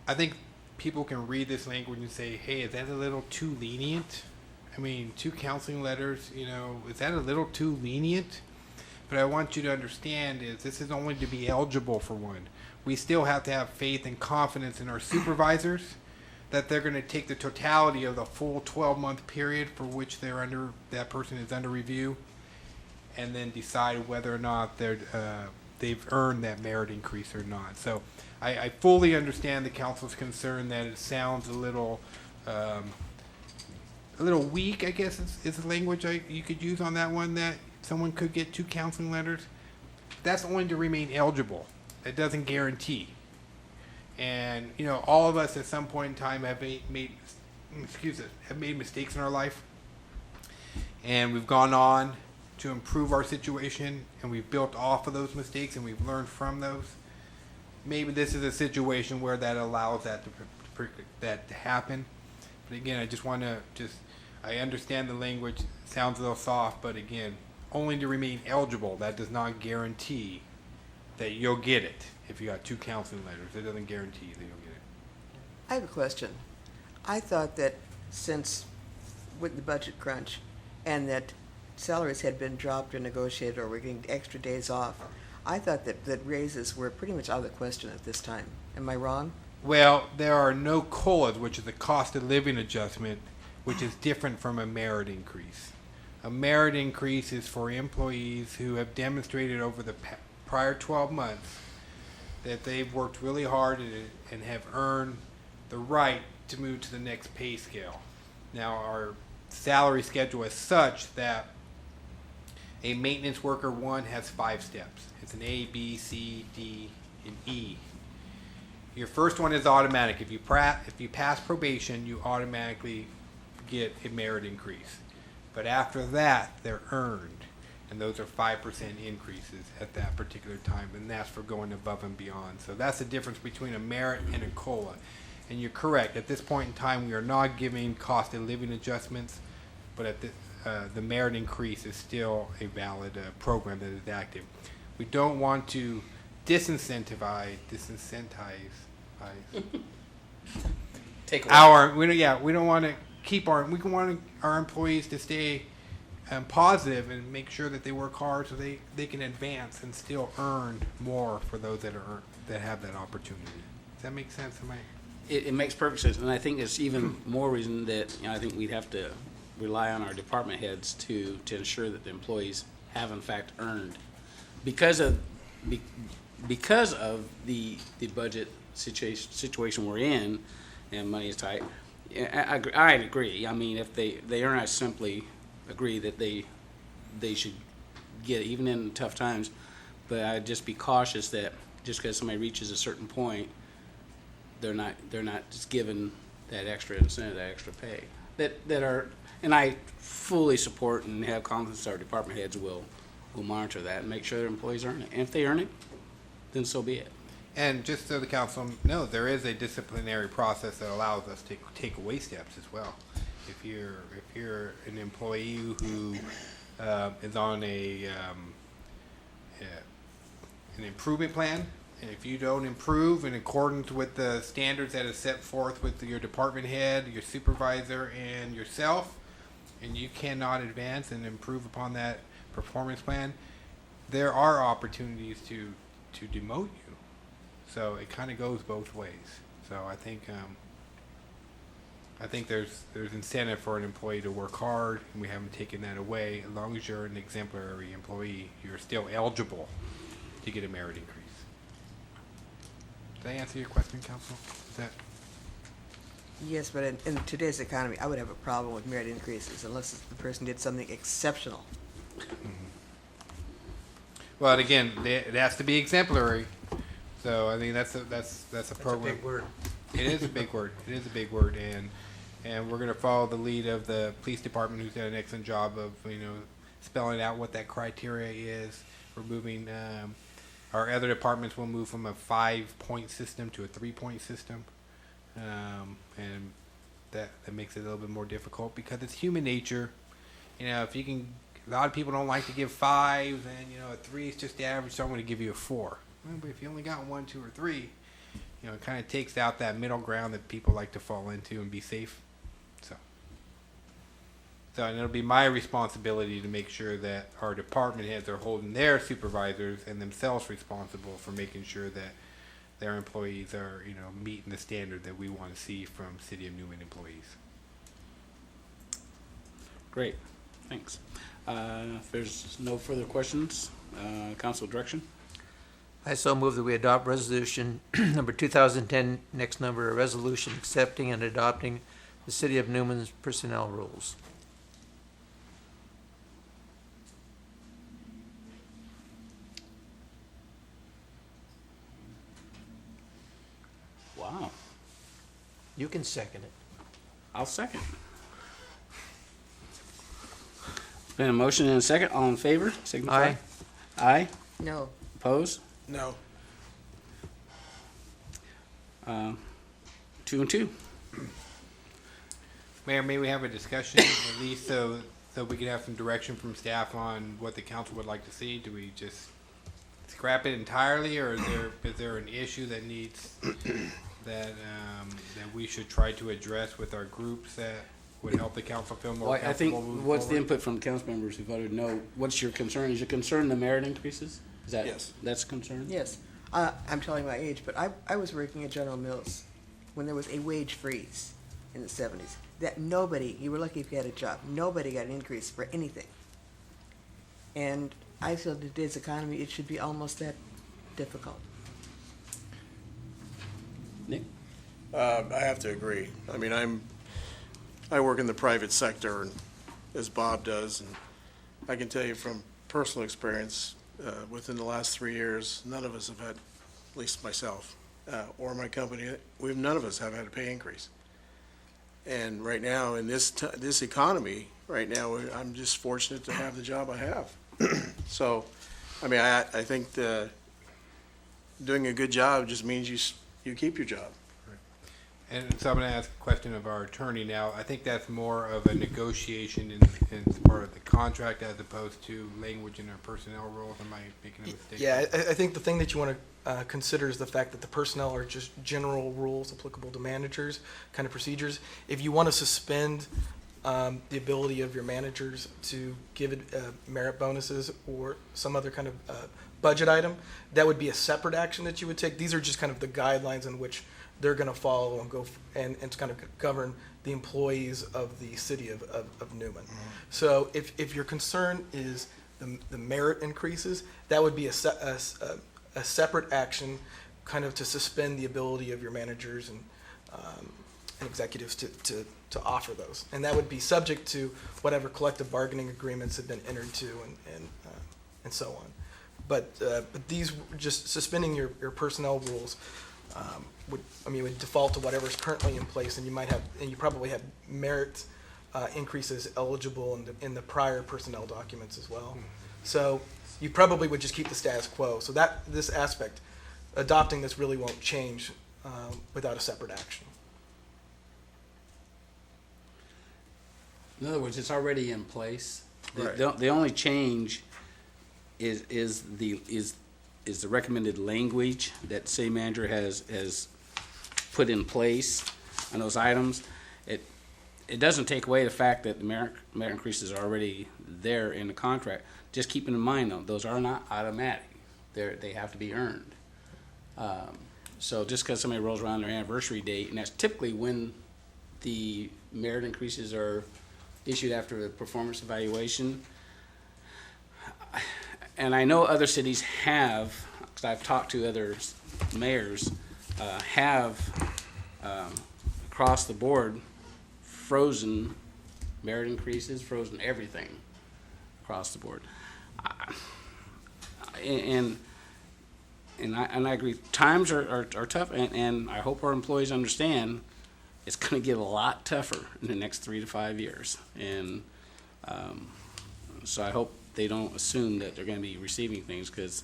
I think people can read this language and say, hey, is that a little too lenient? I mean, two counseling letters, is that a little too lenient? But I want you to understand is this is only to be eligible for one. We still have to have faith and confidence in our supervisors that they're going to take the totality of the full 12-month period for which that person is under review, and then decide whether or not they've earned that merit increase or not. So I fully understand the council's concern that it sounds a little weak, I guess is the language you could use on that one, that someone could get two counseling letters. That's only to remain eligible. It doesn't guarantee. And all of us at some point in time have made mistakes in our life, and we've gone on to improve our situation, and we've built off of those mistakes, and we've learned from those. Maybe this is a situation where that allows that to happen. But again, I just want to I understand the language sounds a little soft, but again, only to remain eligible. That does not guarantee that you'll get it. If you got two counseling letters, it doesn't guarantee that you'll get it. I have a question. I thought that since with the budget crunch and that salaries had been dropped or negotiated or we're getting extra days off, I thought that raises were pretty much out of the question at this time. Am I wrong? Well, there are no COLAs, which is a cost of living adjustment, which is different from a merit increase. A merit increase is for employees who have demonstrated over the prior 12 months that they've worked really hard and have earned the right to move to the next pay scale. Now, our salary schedule is such that a maintenance worker 1 has 5 steps. It's an A, B, C, D, and E. Your first one is automatic. If you pass probation, you automatically get a merit increase. But after that, they're earned, and those are 5% increases at that particular time, and that's for going above and beyond. So that's the difference between a merit and a COLA. And you're correct. At this point in time, we are not giving cost of living adjustments, but at the merit increase is still a valid program that is active. We don't want to disincentivize Take away. we don't want to keep we want our employees to stay positive and make sure that they work hard so they can advance and still earn more for those that have that opportunity. Does that make sense? It makes perfect sense, and I think it's even more reason that, you know, I think we'd have to rely on our department heads to ensure that the employees have in fact earned, because of the budget situation we're in, and money is tight. I agree. I mean, if they earn, I simply agree that they should get it, even in tough times. But I'd just be cautious that just because somebody reaches a certain point, they're not just given that extra incentive, that extra pay. That are, and I fully support and have confidence our department heads will monitor that and make sure their employees earn it. And if they earn it, then so be it. And just so the council knows, there is a disciplinary process that allows us to take away steps as well. If you're an employee who is on an improvement plan, and if you don't improve in accordance with the standards that is set forth with your department head, your supervisor, and yourself, and you cannot advance and improve upon that performance plan, there are opportunities to demote you. So it kind of goes both ways. So I think there's incentive for an employee to work hard, and we haven't taken that away. As long as you're an exemplary employee, you're still eligible to get a merit increase. Did I answer your question, Council? Is that? Yes, but in today's economy, I would have a problem with merit increases unless the person did something exceptional. Mm-hmm. Well, and again, it has to be exemplary. So I think that's a program. That's a big word. It is a big word. It is a big word, and we're going to follow the lead of the police department, who's done an excellent job of spelling out what that criteria is. We're moving. Our other departments will move from a 5-point system to a 3-point system, and that makes it a little bit more difficult because it's human nature. If you can, a lot of people don't like to give 5s, and a 3 is just the average, so I'm going to give you a 4. But if you only got 1, 2, or 3, it kind of takes out that middle ground that people like to fall into and be safe. So, and it'll be my responsibility to make sure that our department heads are holding their supervisors and themselves responsible for making sure that their employees are, meeting the standard that we want to see from City of Newman employees. Great, thanks. If there's no further questions, council direction? I so move that we adopt resolution number 2010, next number, a resolution accepting and adopting the City of Newman's personnel rules. Wow. You can second it. I'll second. It's been a motion and a second. All in favor, signify. Aye. Aye. No. Opposed? No. 2 and 2. Mayor, may we have a discussion at least so we can have some direction from staff on what the council would like to see? Do we just scrap it entirely, or is there an issue that needs that we should try to address with our groups that would help the council feel more comfortable? I think what's the input from council members who voted no? What's your concern? Is your concern the merit increases? Is that, Yes. that's a concern? Yes, I'm telling my age, but I was working at General Mills when there was a wage freeze in the 70s. That nobody, you were lucky if you had a job, nobody got an increase for anything. And I feel in today's economy, it should be almost that difficult. Nick? I have to agree. I mean, I work in the private sector, and as Bob does, and I can tell you from personal experience, within the last 3 years, none of us have had, at least myself, or my company, none of us have had a pay increase. And right now, in this economy, right now, I'm just fortunate to have the job I have. So, I mean, I think doing a good job just means you keep your job. And so I'm going to ask a question of our attorney now. I think that's more of a negotiation in part of the contract as opposed to language in our personnel rules. Am I making a mistake? Yeah, I think the thing that you want to consider is the fact that the personnel are just general rules applicable to managers, kind of procedures. If you want to suspend the ability of your managers to give it merit bonuses or some other kind of budget item, that would be a separate action that you would take. These are just kind of the guidelines in which they're going to follow and go and to kind of govern the employees of the city of Newman. Mm-hmm. So if your concern is the merit increases, that would be a separate action kind of to suspend the ability of your managers and executives to offer those. And that would be subject to whatever collective bargaining agreements have been entered to and so on. But these, just suspending your personnel rules would default to whatever's currently in place, and you probably have merit increases eligible in the prior personnel documents as well. Mm-hmm. So you probably would just keep the status quo. So this aspect, adopting this really won't change without a separate action. In other words, it's already in place. Right. The only change is the recommended language that city manager has put in place on those items. It doesn't take away the fact that the merit increases are already there in the contract. Just keeping in mind though, those are not automatic. They have to be earned. So just because somebody rolls around their anniversary date, and that's typically when the merit increases are issued after the performance evaluation. And I know other cities have, because I've talked to other mayors, have across the board frozen merit increases, frozen everything across the board. And I agree, times are tough, and I hope our employees understand it's going to get a lot tougher in the next 3 to 5 years. And so I hope they don't assume that they're going to be receiving things, because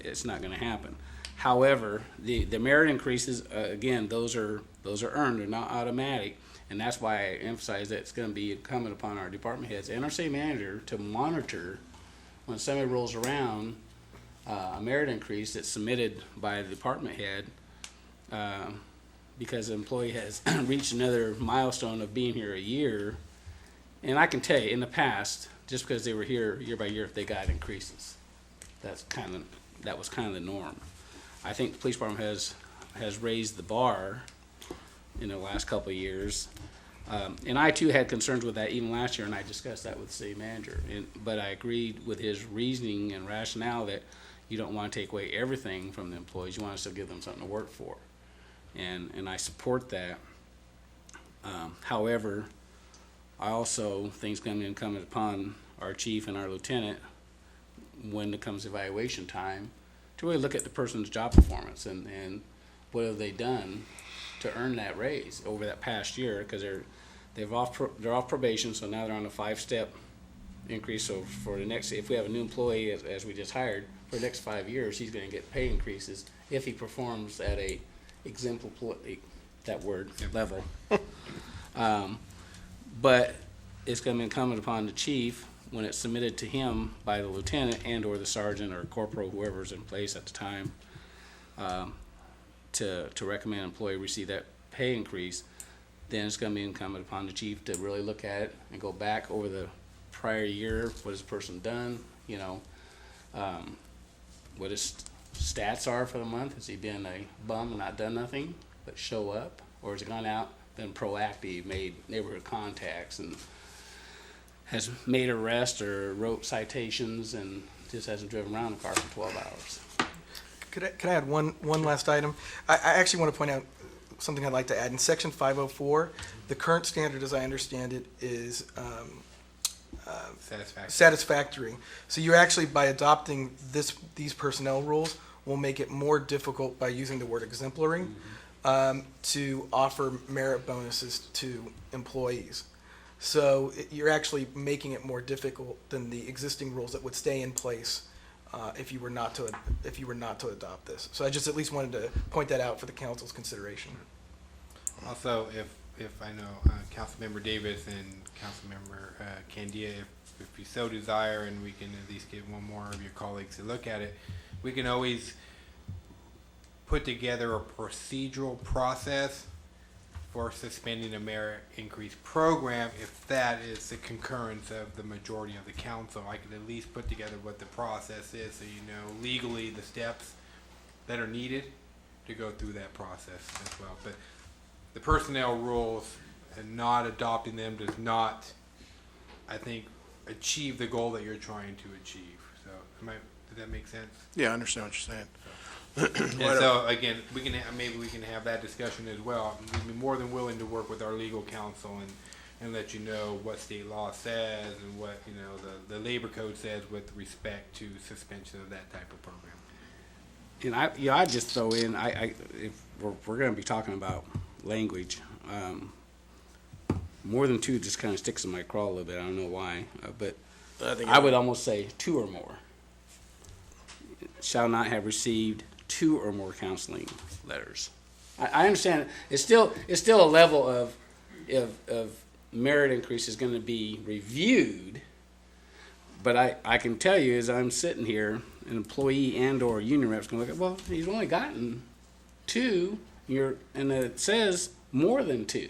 it's not going to happen. However, the merit increases, again, those are earned, they're not automatic, and that's why I emphasize that it's going to be incumbent upon our department heads and our city manager to monitor when somebody rolls around a merit increase that's submitted by the department head, because the employee has reached another milestone of being here a year. And I can tell you, in the past, just because they were here year by year, if they got increases, that was kind of the norm. I think the police department has raised the bar in the last couple of years, and I too had concerns with that even last year, and I discussed that with the city manager. But I agreed with his reasoning and rationale that you don't want to take away everything from the employees. You want to still give them something to work for, and I support that. However, I also think it's going to be incumbent upon our chief and our lieutenant, when it comes to evaluation time, to really look at the person's job performance and what have they done to earn that raise over that past year, because they're off probation, so now they're on a 5-step increase. So for the next, if we have a new employee as we just hired, for the next 5 years, he's going to get pay increases if he performs at a exemplary, that word, level. But it's going to be incumbent upon the chief, when it's submitted to him by the lieutenant and or the sergeant or corporal, whoever's in place at the time, to recommend an employee receive that pay increase. Then it's going to be incumbent upon the chief to really look at it and go back over the prior year. What has the person done? what his stats are for the month. Has he been a bum and not done nothing but show up? Or has he gone out, been proactive, made neighborhood contacts, and has made arrests or wrote citations and just hasn't driven around the car for 12 hours? Could I add one last item? I actually want to point out something I'd like to add. In section 504, the current standard, as I understand it, is satisfactory. So you actually, by adopting these personnel rules, will make it more difficult by using the word exemplary to offer merit bonuses to employees. So you're actually making it more difficult than the existing rules that would stay in place if you were not to adopt this. So I just at least wanted to point that out for the council's consideration. Also, if I know Councilmember Davis and Councilmember Candia, if you so desire, and we can at least get one more of your colleagues to look at it, we can always put together a procedural process for suspending a merit increase program. If that is the concurrence of the majority of the council, I could at least put together what the process is, so you know legally the steps that are needed to go through that process as well. But the personnel rules and not adopting them does not, I think, achieve the goal that you're trying to achieve. So, did that make sense? Yeah, I understand what you're saying. And so again, maybe we can have that discussion as well. We'd be more than willing to work with our legal counsel and let you know what state law says and what the labor code says with respect to suspension of that type of program. And I just throw in, if we're going to be talking about language, more than two just kind of sticks in my craw a little bit. I don't know why, but I would almost say two or more. Shall not have received 2 or more counseling letters. I understand it's still a level of merit increase is going to be reviewed, but I can tell you as I'm sitting here, an employee and or union rep's going to look at, well, he's only gotten 2, and it says more than 2.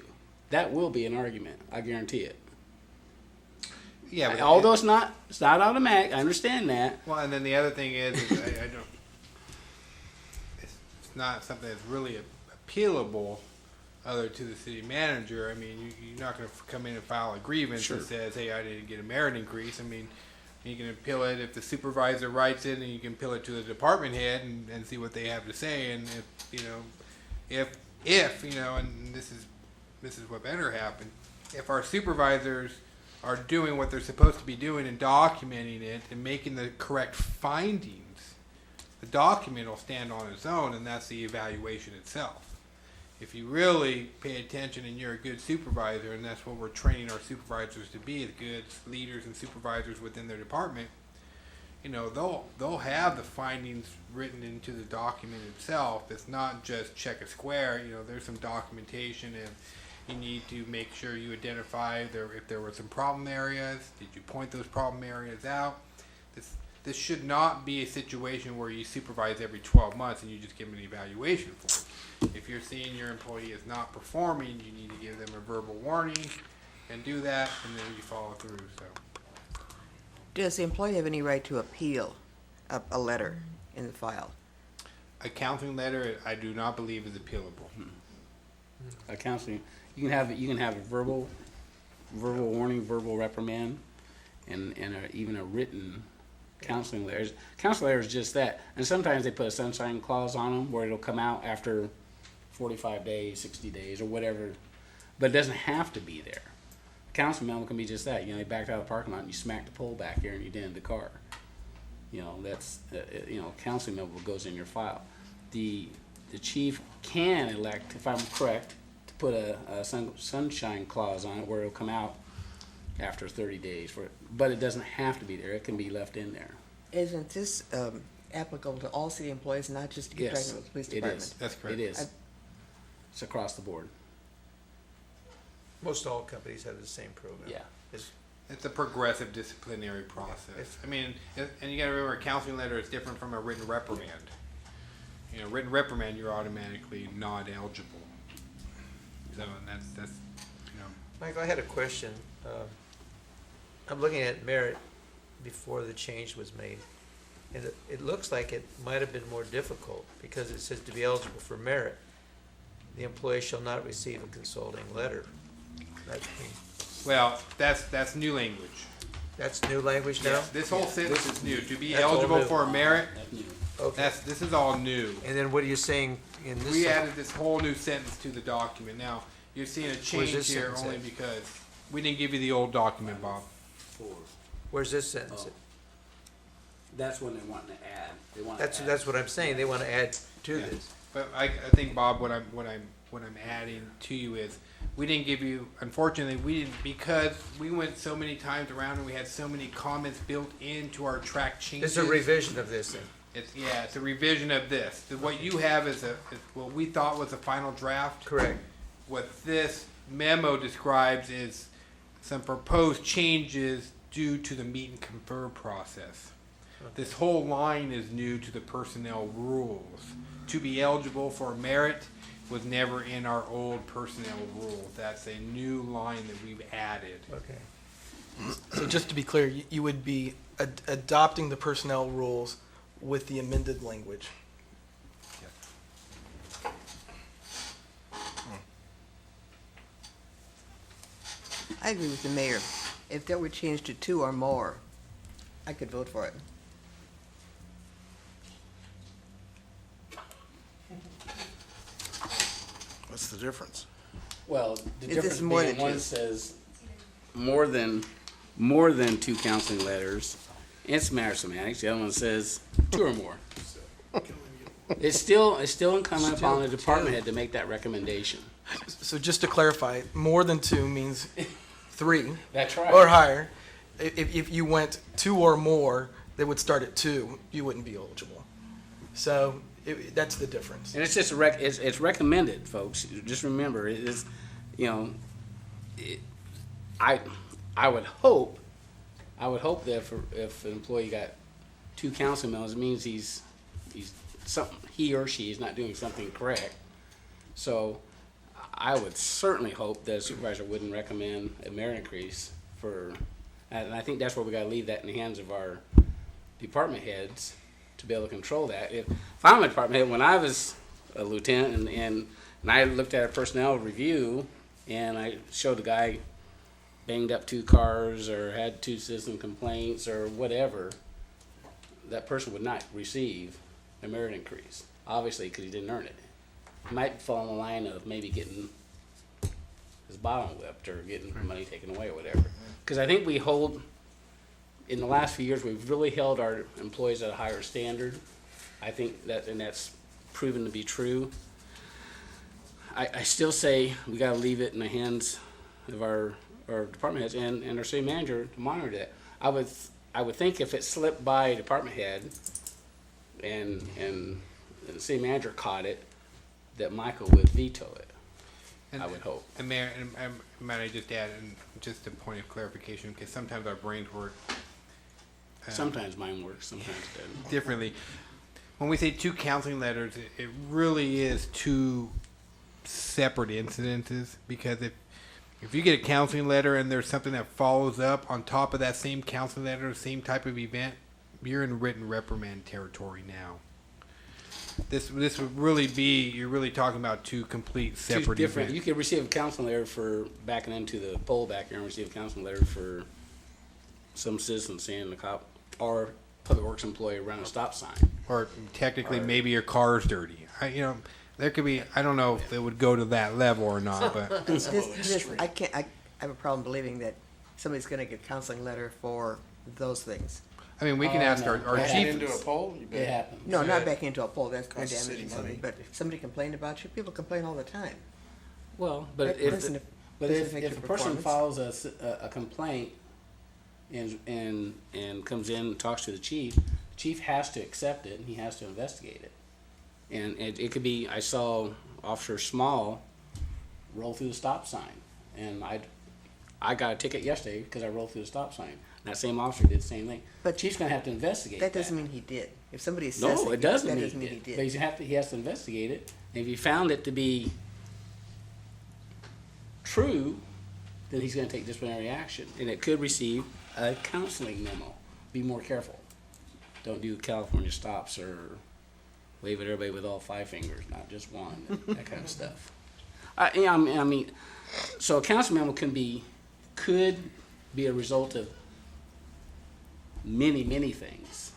That will be an argument. I guarantee it. Yeah, although it's not automatic. I understand that. Well, and then the other thing is I don't. It's not something that's really appealable, other to the city manager. I mean, you're not going to come in and file a grievance that says, "Hey, I didn't get a merit increase." I mean, you can appeal it if the supervisor writes it, and you can appeal it to the department head and see what they have to say. And if and this is what better happened, if our supervisors are doing what they're supposed to be doing and documenting it and making the correct findings, the document will stand on its own, and that's the evaluation itself. If you really pay attention and you're a good supervisor, and that's what we're training our supervisors to be, the good leaders and supervisors within their department, they'll have the findings written into the document itself. It's not just check a square. There's some documentation, and you need to make sure you identify if there were some problem areas. Did you point those problem areas out? This should not be a situation where you supervise every 12 months and you just give them an evaluation form. If you're seeing your employee is not performing, you need to give them a verbal warning and do that, and then you follow through. So, Does the employee have any right to appeal a letter in the file? a counseling letter, I do not believe is appealable. A counseling, you can have a verbal warning, verbal reprimand, and even a written counseling letter. Counseling letter is just that. And sometimes they put a sunshine clause on them where it'll come out after 45 days, 60 days, or whatever. But it doesn't have to be there. Counseling memo can be just that. You backed out of the parking lot and you smacked the pole back here and you dented the car. That's counseling memo goes in your file. The chief can elect, if I'm correct, to put a sunshine clause on it where it'll come out after 30 days. But it doesn't have to be there. It can be left in there. Isn't this applicable to all city employees, not just to Yes, the police department? it is. That's correct. It is. It's across the board. Most all companies have the same program. Yeah. It's a progressive disciplinary process. I mean, and you got to remember, a counseling letter is different from a written reprimand. Written reprimand, you're automatically not eligible. So that's. Michael, I had a question. I'm looking at merit before the change was made. And it looks like it might have been more difficult, because it says to be eligible for merit, the employee shall not receive a consulting letter. That means, Well, that's new language. that's new language now? This whole sentence is new. To be That's all eligible new. for merit, Okay. this is all new. And then what are you saying in this? We added this whole new sentence to the document. Now, you're seeing a change this here sentence only at? because we didn't give you the old document, Bob. Where's this sentence? That's when they want to add. They want That's what I'm saying, they want to add to Yeah. this. But I think, Bob, what I'm adding to you is, we didn't give you, unfortunately, we didn't, because we went so many times around and we had so many comments built into our track changes. This is a revision of this then? It's a revision of this. What you have is what we thought was a final draft. Correct. What this memo describes is some proposed changes due to the meet and confer process. This whole line is new to the personnel rules. To be eligible for merit was never in our old personnel rules. That's a new line that we've added. Okay. So just to be clear, you would be adopting the personnel rules with the amended language. I agree with the mayor. If that were changed to 2 or more, I could vote for it. What's the difference? Well, the Is this difference more being than one two? says more than 2 counseling letters. It's matter of semantics. The other one says 2 or more. It's still incumbent upon the department head to make that recommendation. So just to clarify, more than 2 means 3 That's right. or higher. If you went 2 or more, they would start at 2, you wouldn't be eligible. So that's the difference. And it's just it's recommended, folks. Just remember, it is, I would hope that if an employee got 2 counseling memos, it means he or she is not doing something correct. So I would certainly hope that a supervisor wouldn't recommend a merit increase and I think that's where we gotta leave that in the hands of our department heads to be able to control that. If I'm a department head, when I was a lieutenant and I looked at a personnel review and I showed a guy banged up 2 cars or had 2 citizen complaints or whatever, that person would not receive a merit increase, obviously, because he didn't earn it. He might fall on the line of maybe getting his bottom whipped or getting money taken away or whatever. Because I think in the last few years, we've really held our employees at a higher standard. I think that's proven to be true. I still say we gotta leave it in the hands of our department heads and our city manager to monitor that. I would think if it slipped by a department head and the city manager caught it, that Michael would veto it. I would hope. And Mayor, might I just add, and just a point of clarification, because sometimes our brains work Sometimes mine works, sometimes it doesn't. differently. When we say 2 counseling letters, it really is 2 separate incidences, because if you get a counseling letter and there's something that follows up on top of that same counseling letter, same type of event, you're in written reprimand territory now. This would really be, you're really talking about 2 complete separate Two different. events. You could receive a counseling letter for backing into the pole back here and receive a counseling letter for some citizen saying the cop or public works employee ran a stop sign. Or technically, maybe your car's dirty. There could be, I don't know if it would go to that level or not, but I have a problem believing that somebody's gonna get a counseling letter for those things. I mean, we can ask our Back chief. into a poll? You It bet. happens. No, not back into a pole, that's gonna Costs the damage city somebody, money. but somebody complained about you, people complain all the time. Well, but That if doesn't- but doesn't if affect a your person performance. files a complaint and comes in and talks to the chief has to accept it and he has to investigate it. And it could be, I saw Officer Small roll through the stop sign, and I got a ticket yesterday because I rolled through the stop sign. And that same officer did the same thing. But Chief's gonna have to investigate That doesn't mean he did. If somebody says No, it doesn't that mean doesn't mean he he did. did. But he has to investigate it. And if he found it to be true, then he's going to take disciplinary action, and it could receive a counseling memo. Be more careful. don't do California stops or wave at everybody with all 5 fingers, not just one, that kind of stuff. Yeah, I mean, so a council memo could be a result of many things.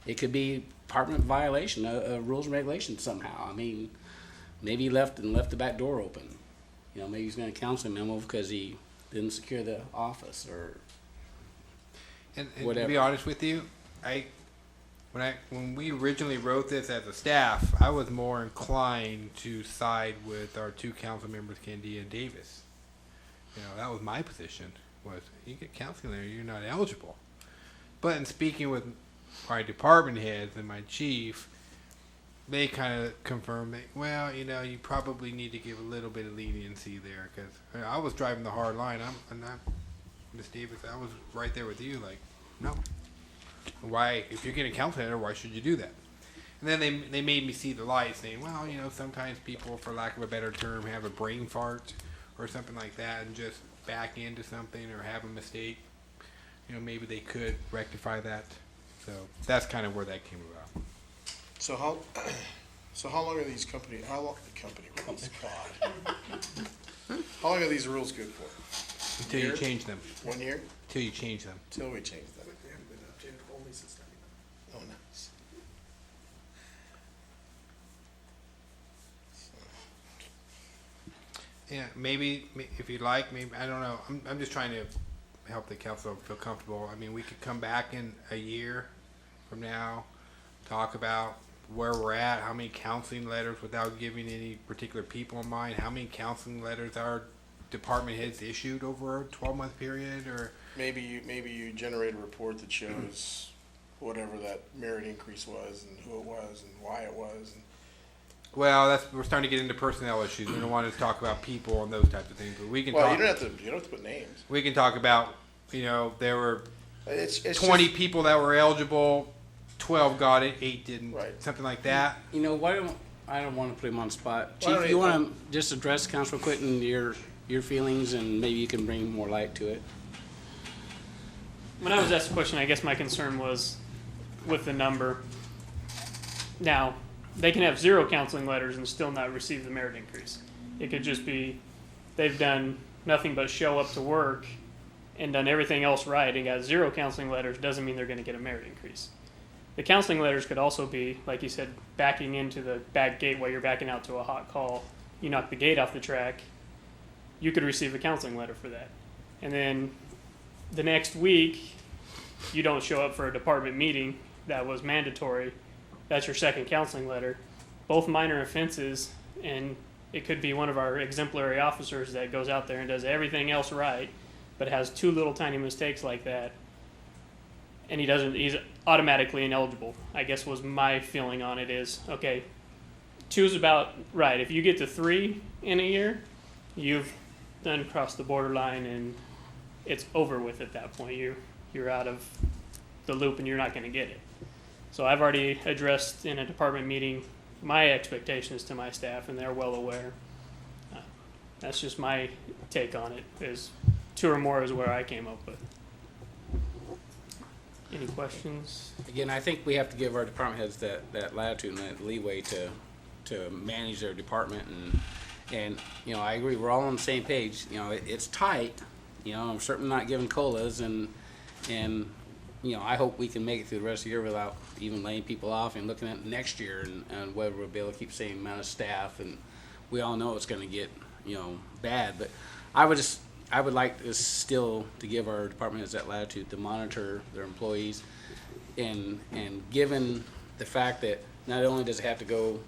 It could be department violation of rules and regulations somehow. I mean, maybe he left the back door open. You know, maybe he's going to council memo because he didn't secure the office or And whatever. to be honest with you, when we originally wrote this as a staff, I was more inclined to side with our 2 council members, Candia and Davis. You know, that was my position. Was you get counseling there, you're not eligible. But in speaking with my department heads and my chief, they kind of confirmed that, well, you know, you probably need to give a little bit of leniency there, because I was driving the hard line. I'm not, Miss Davis, I was right there with you, like, no. Why, if you're getting a counseling letter, why should you do that? And then they made me see the light, saying, well, you know, sometimes people, for lack of a better term, have a brain fart or something like that and just back into something or have a mistake. You know, maybe they could rectify that. So that's kind of where that came about. So how long are these how long are these rules good for? Until you change them. 1 year? Until you change them. Till we change them. They haven't been updated only since 99. Oh, nice. Yeah, maybe if you'd like, maybe I don't know. I'm just trying to help the council feel comfortable. I mean, we could come back in a year from now, talk about where we're at, how many counseling letters, without giving any particular people in mind, how many counseling letters our department heads issued over a 12-month period, or Maybe you generate a report that shows whatever that merit increase was and who it was and why it was. And well, we're starting to get into personnel issues. We don't want to talk about people and those types of things, but we can. well, talk, you don't have to put names. We can talk about, you know, there were It's 20 just, people that were eligible, 12 got it, 8 didn't, Right. something like that. You know, I don't want to put him on the spot. Why don't Chief, you- you want to just address Councilor Quinton, your feelings, and maybe you can bring more light to it? When I was asked the question, I guess my concern was with the number. Now, they can have 0 counseling letters and still not receive the merit increase. It could just be they've done nothing but show up to work and done everything else right and got 0 counseling letters, doesn't mean they're going to get a merit increase. The counseling letters could also be, like you said, backing into the back gate while you're backing out to a hot call. You knock the gate off the track, you could receive a counseling letter for that. And then the next week, you don't show up for a department meeting that was mandatory. That's your second counseling letter. Both minor offenses, and it could be one of our exemplary officers that goes out there and does everything else right, but has 2 little tiny mistakes like that, and he's automatically ineligible. I guess was my feeling on it is, okay, 2 is about right. If you get to 3 in a year, you've done crossed the borderline and it's over with at that point. You're out of the loop and you're not going to get it. So I've already addressed in a department meeting my expectations to my staff, and they're well aware. That's just my take on it, is 2 or more is where I came up with. Any questions? Again, I think we have to give our department heads that latitude and that leeway to manage their department, and you know, I agree, we're all on the same page. You know, it's tight. You know, I'm certainly not giving COLAs, and you know, I hope we can make it through the rest of the year without even laying people off and looking at next year and whether we'll be able to keep the same amount of staff. And we all know it's going to get, you know, bad. But I would like to still to give our department heads that latitude to monitor their employees, and given the fact that not only does it have to go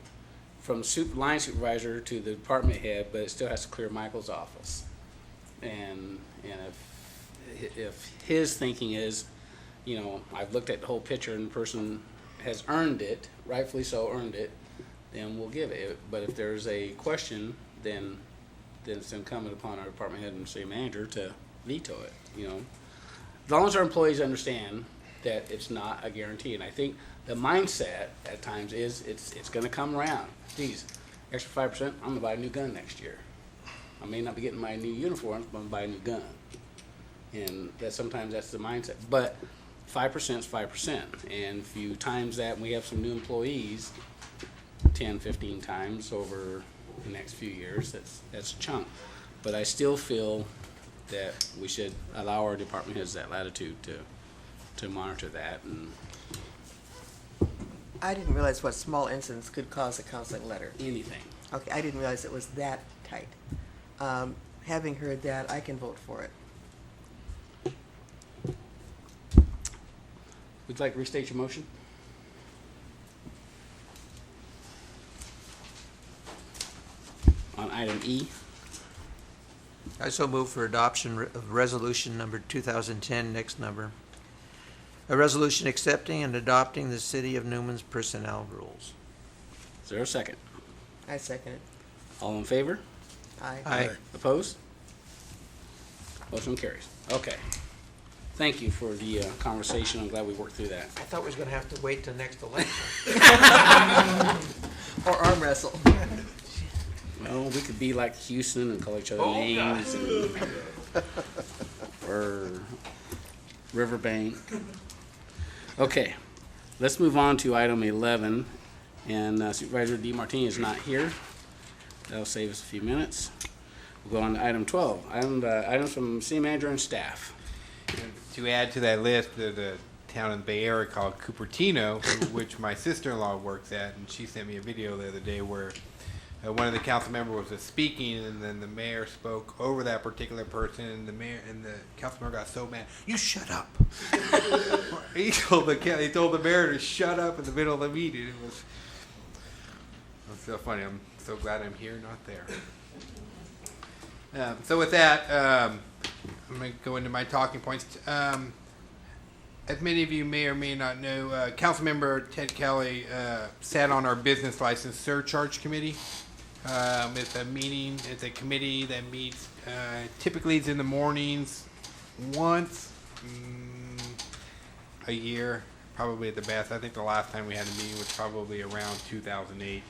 from line supervisor to the department head, but it still has to clear Michael's office. And if his thinking is, you know, I've looked at the whole picture and the person has earned it, rightfully so earned it, then we'll give it. But if there's a question, then it's incumbent upon our department head and city manager to veto it, you know. As long as our employees understand that it's not a guarantee. And I think the mindset at times is it's going to come around. Geez, extra 5%, I'm going to buy a new gun next year. I may not be getting my new uniforms, but I'm going to buy a new gun. And that sometimes that's the mindset. But 5% is 5%. And if you times that, and we have some new employees, 10, 15 times over the next few years, that's a chunk. But I still feel that we should allow our department heads that latitude to monitor that. And I didn't realize what small incidents could cause a counseling letter. anything. Okay, I didn't realize it was that tight. Having heard that, I can vote for it. Would you like to restate your motion? On item E. I so move for adoption of resolution number 2010, next number. A resolution accepting and adopting the City of Newman's personnel rules. Is there a second? I second it. All in favor? Aye. Aye. Opposed? Motion carries. Okay. Thank you for the conversation. I'm glad we worked through that. I thought we was gonna have to wait till next election. Or arm wrestle. Well, we could be like Houston and call each other Oh, names, or Riverbank. Okay, let's move on to item 11, and Supervisor DeMartini is not here. That'll save us a few minutes. We'll go on to item 12, items from city manager and staff. To add to that list, there's a town in the Bay Area called Cupertino, which my sister-in-law works at, and she sent me a video the other day where one of the council members was speaking, and then the mayor spoke over that particular person, and the council member got so mad, "You shut up!" he told the mayor to shut up in the middle of the meeting. It was so funny. I'm so glad I'm here, not there. So with that, I'm going to go into my talking points. As many of you may or may not know, Councilmember Ted Kelly sat on our business license surcharge committee. It's a committee that meets typically it's in the mornings once a year, probably at the best. I think the last time we had a meeting was probably around 2008.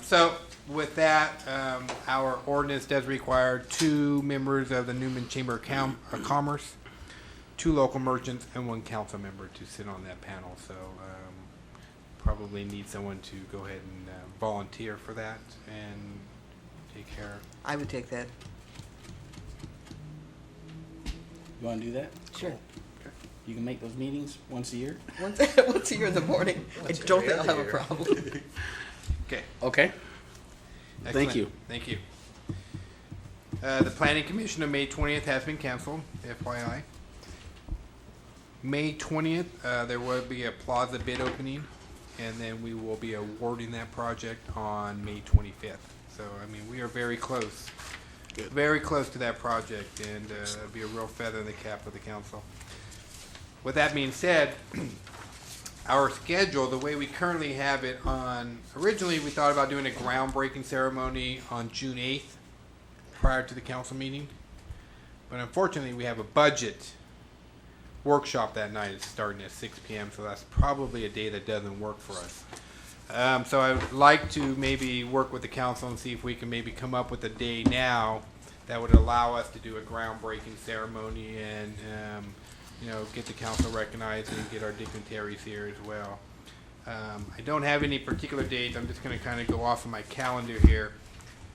So with that, our ordinance does require 2 members of the Newman Chamber of Commerce, 2 local merchants, and 1 council member to sit on that panel. So probably need someone to go ahead and volunteer for that and take care. I would take that. You want to do that? Sure. You can make those meetings once a year? Once a year in the morning. I don't think I'll have a problem. Okay. Okay. Thank you. Thank you. The Planning Commission of May 20th has been canceled, FYI. May 20th, there will be a plaza bid opening, and then we will be awarding that project on May 25th. So, I mean, we are very close. Good. Very close to that project, and it'll be a real feather in the cap of the council. With that being said, our schedule, the way we currently have it on, originally we thought about doing a groundbreaking ceremony on June 8th prior to the council meeting. But unfortunately, we have a budget workshop that night. It's starting at 6 p.m., so that's probably a day that doesn't work for us. So I would like to maybe work with the council and see if we can maybe come up with a day now that would allow us to do a groundbreaking ceremony and get the council recognized and get our dignitaries here as well. I don't have any particular dates. I'm just going to kind of go off of my calendar here.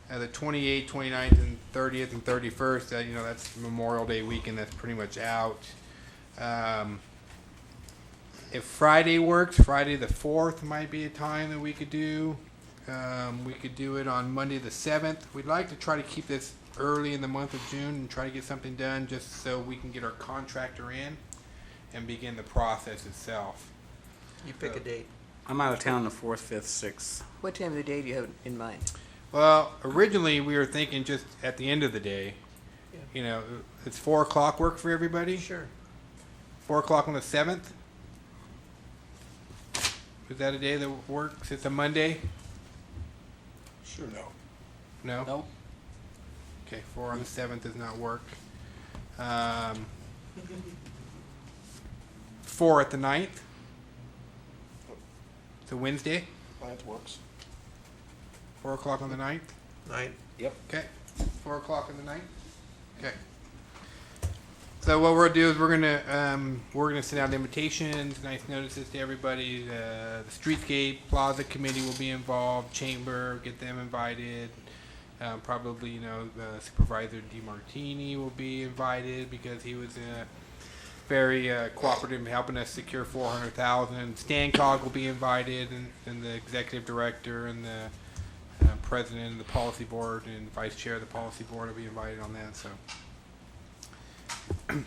The 28th, 29th, and 30th, and 31st, that's Memorial Day weekend. That's pretty much out. If Friday works, Friday the 4th might be a time that we could do. We could do it on Monday the 7th. We'd like to try to keep this early in the month of June and try to get something done just so we can get our contractor in and begin the process itself. You pick a date. I'm out of town the 4th, 5th, 6th. What time of the day do you have in mind? Well, originally we were thinking just at the end of the day. It's 4 o'clock work for everybody? Sure. 4 o'clock on the 7th? Is that a day that works? It's a Monday? Sure. No? No? Okay, 4 on the 7th does not work. 4 at the 9th? It's a Wednesday? That works. 4 o'clock on the 9th? Night. Yep. Okay, 4 o'clock on the 9th? Okay. So what we'll do is we're gonna send out invitations, nice notices to everybody. The Streetscape Plaza Committee will be involved. Chamber, get them invited. Probably, Supervisor DeMartini will be invited because he was very cooperative in helping us secure $400,000. Stancog will be invited, and the executive director and the president of the policy board and vice chair of the policy board will be invited on that. So,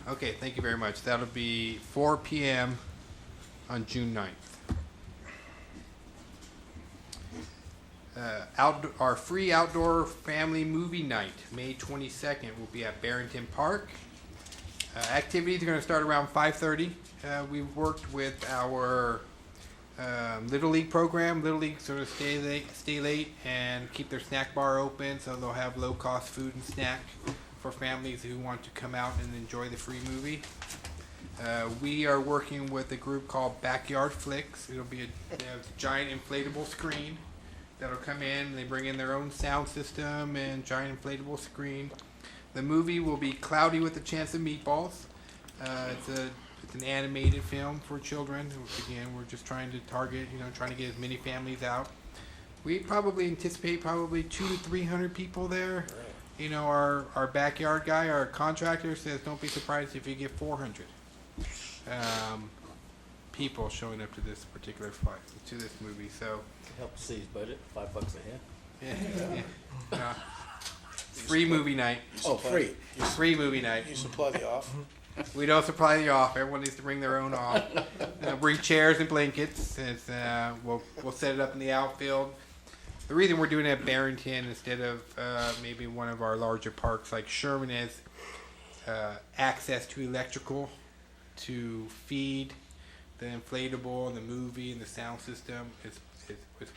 okay, thank you very much. That'll be 4 p.m. on June 9th. Our free outdoor family movie night, May 22nd, will be at Barrington Park. Activities are going to start around 5:30. We've worked with our Little League program. Little League sort of stay late and keep their snack bar open, so they'll have low-cost food and snack for families who want to come out and enjoy the free movie. We are working with a group called Backyard Flicks. It'll be a giant inflatable screen that'll come in. They bring in their own sound system and giant inflatable screen. The movie will be Cloudy with a Chance of Meatballs. It's an animated film for children. Again, we're just trying to target, trying to get as many families out. We probably anticipate 200 to 300 people there. Our backyard guy, our contractor, says don't be surprised if you get 400 people showing up to this particular movie. So Help the city's budget, $5 a head. yeah. Free movie night. Oh, free. Free movie night. You supply the off. We don't supply the off. Everyone needs to bring their own off. Bring chairs and blankets. We'll set it up in the outfield. The reason we're doing it at Barrington instead of maybe one of our larger parks like Sherman is access to electrical to feed the inflatable and the movie and the sound system.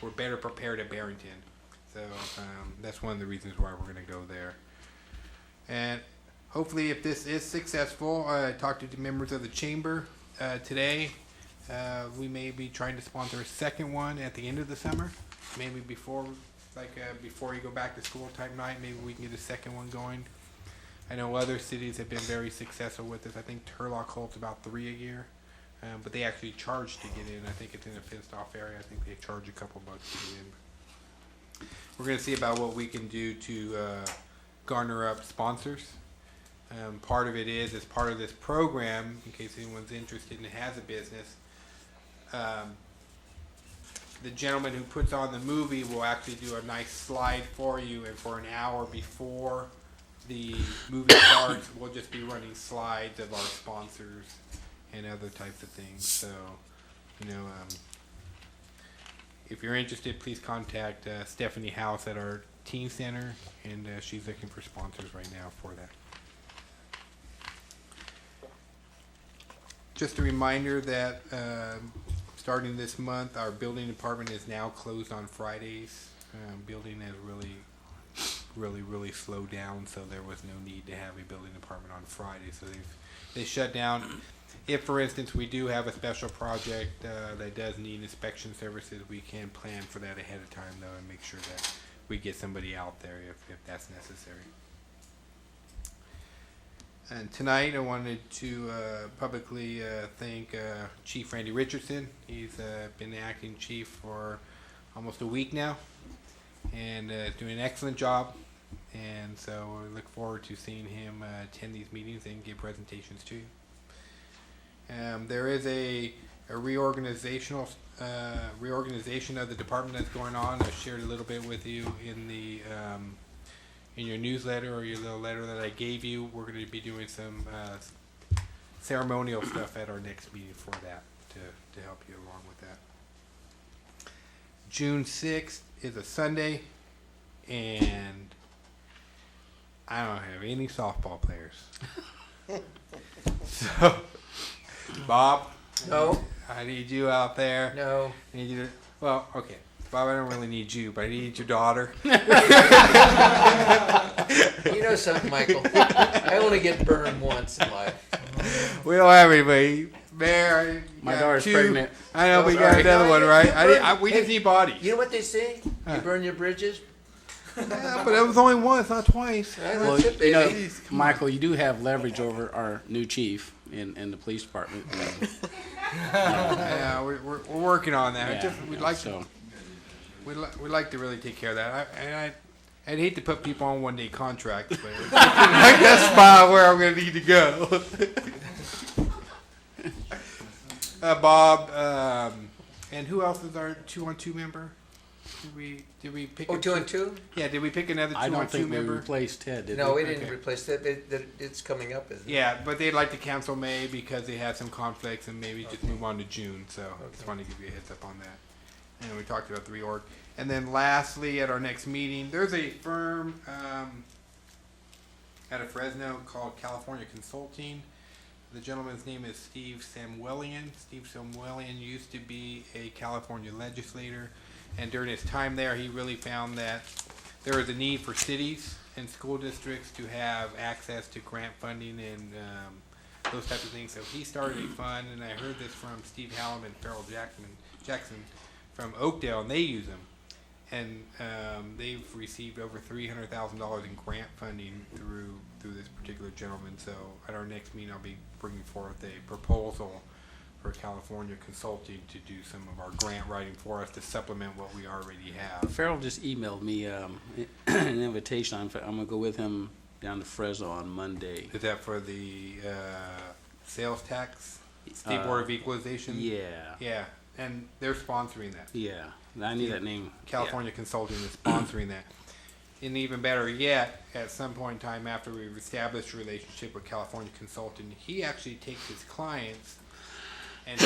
We're better prepared at Barrington. So that's one of the reasons why we're going to go there. And hopefully, if this is successful, I talked to the members of the chamber today. We may be trying to sponsor a second one at the end of the summer. Maybe before you go back to school type night, maybe we can get a second one going. I know other cities have been very successful with this. I think Turlock holds about 3 a year, but they actually charge to get in. I think it's in a fenced off area. I think they charge a couple bucks to get in. We're going to see about what we can do to garner up sponsors. Part of it is, as part of this program, in case anyone's interested and has a business, the gentleman who puts on the movie will actually do a nice slide for you, and for an hour before the movie starts, we'll just be running slides of our sponsors and other types of things. So, if you're interested, please contact Stephanie House at our teen center, and she's looking for sponsors right now for that. Just a reminder that starting this month, our building department is now closed on Fridays. Building has really slowed down, so there was no need to have a building department on Friday. So they shut down. If, for instance, we do have a special project that does need inspection services, we can plan for that ahead of time, though, and make sure that we get somebody out there if that's necessary. And tonight I wanted to publicly thank Chief Randy Richardson. He's been the acting chief for almost a week now and doing an excellent job. And so we look forward to seeing him attend these meetings and give presentations to you. There is a reorganization of the department that's going on. I shared a little bit with you in the in your newsletter or your little letter that I gave you. We're going to be doing some ceremonial stuff at our next meeting for that to help you along with that. June 6th is a Sunday, and I don't have any softball players. So, Bob? No. I need you out there. No. I need you to, well, okay. Bob, I don't really need you, but I need your daughter. You know something, Michael? I only get burned once in life. We don't have anybody. Mayor, My daughter's two. pregnant. I know, we got Sorry. another one, right? You burn- We just need bodies. You know what they say? Huh. You burn your bridges, Yeah, but it was only once, not twice. Well, you know, Michael, you do have leverage over our new chief in the police department. Yeah, we're working on that. Yeah, We'd yeah, like so. to. We'd like to really take care of that. I'd hate to put people on one-day contracts, but that's about where I'm going to need to go. Bob, and who else is our 2-on-2 member? Did we pick? Oh, 2 and 2? Yeah, did we pick another 2-on-2 member? I don't think we replaced Ted, did we? No, we didn't Okay. replace that. It's coming up, isn't it? Yeah, but they'd like to cancel May because they had some conflicts and maybe just move on to June. So just wanted to give you a heads up on that. And we talked about the reorg. And then lastly, at our next meeting, there's a firm out of Fresno called California Consulting. The gentleman's name is Steve Samuelian. Steve Samuelian used to be a California legislator. And during his time there, he really found that there is a need for cities and school districts to have access to grant funding and those types of things. So he started a fund, and I heard this from Steve Hallam and Farrell Jackson from Oakdale, and they use them. And they've received over $300,000 in grant funding through this particular gentleman. So at our next meeting, I'll be bringing forth a proposal for California Consulting to do some of our grant writing for us to supplement what we already have. Farrell just emailed me an invitation. I'm going to go with him down to Fresno on Monday. Is that for the sales tax, State Board of Equalization? Yeah. Yeah, and they're sponsoring that. Yeah, I need that name. California Consulting is sponsoring that. And even better yet, at some point in time after we've established a relationship with California Consulting, he actually takes his clients and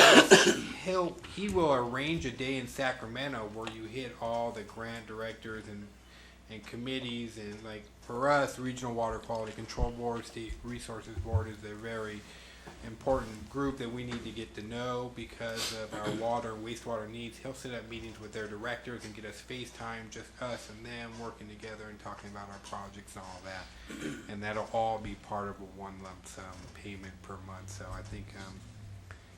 he will arrange a day in Sacramento where you hit all the grant directors and committees, and like for us, Regional Water Quality Control Board, State Resources Board is a very important group that we need to get to know because of our water and wastewater needs. He'll set up meetings with their directors and get us FaceTime, just us and them working together and talking about our projects and all that. And that'll all be part of a one lump sum payment per month. So I think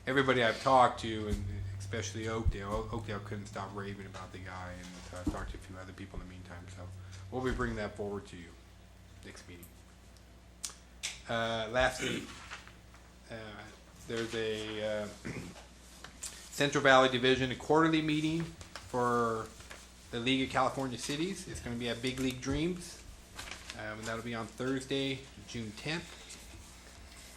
everybody I've talked to, and especially Oakdale couldn't stop raving about the guy, and so I've talked to a few other people in the meantime. So we'll be bringing that forward to you next meeting. Lastly, there's a Central Valley Division quarterly meeting for the League of California Cities. It's going to be at Big League Dreams, and that'll be on Thursday, June 10th.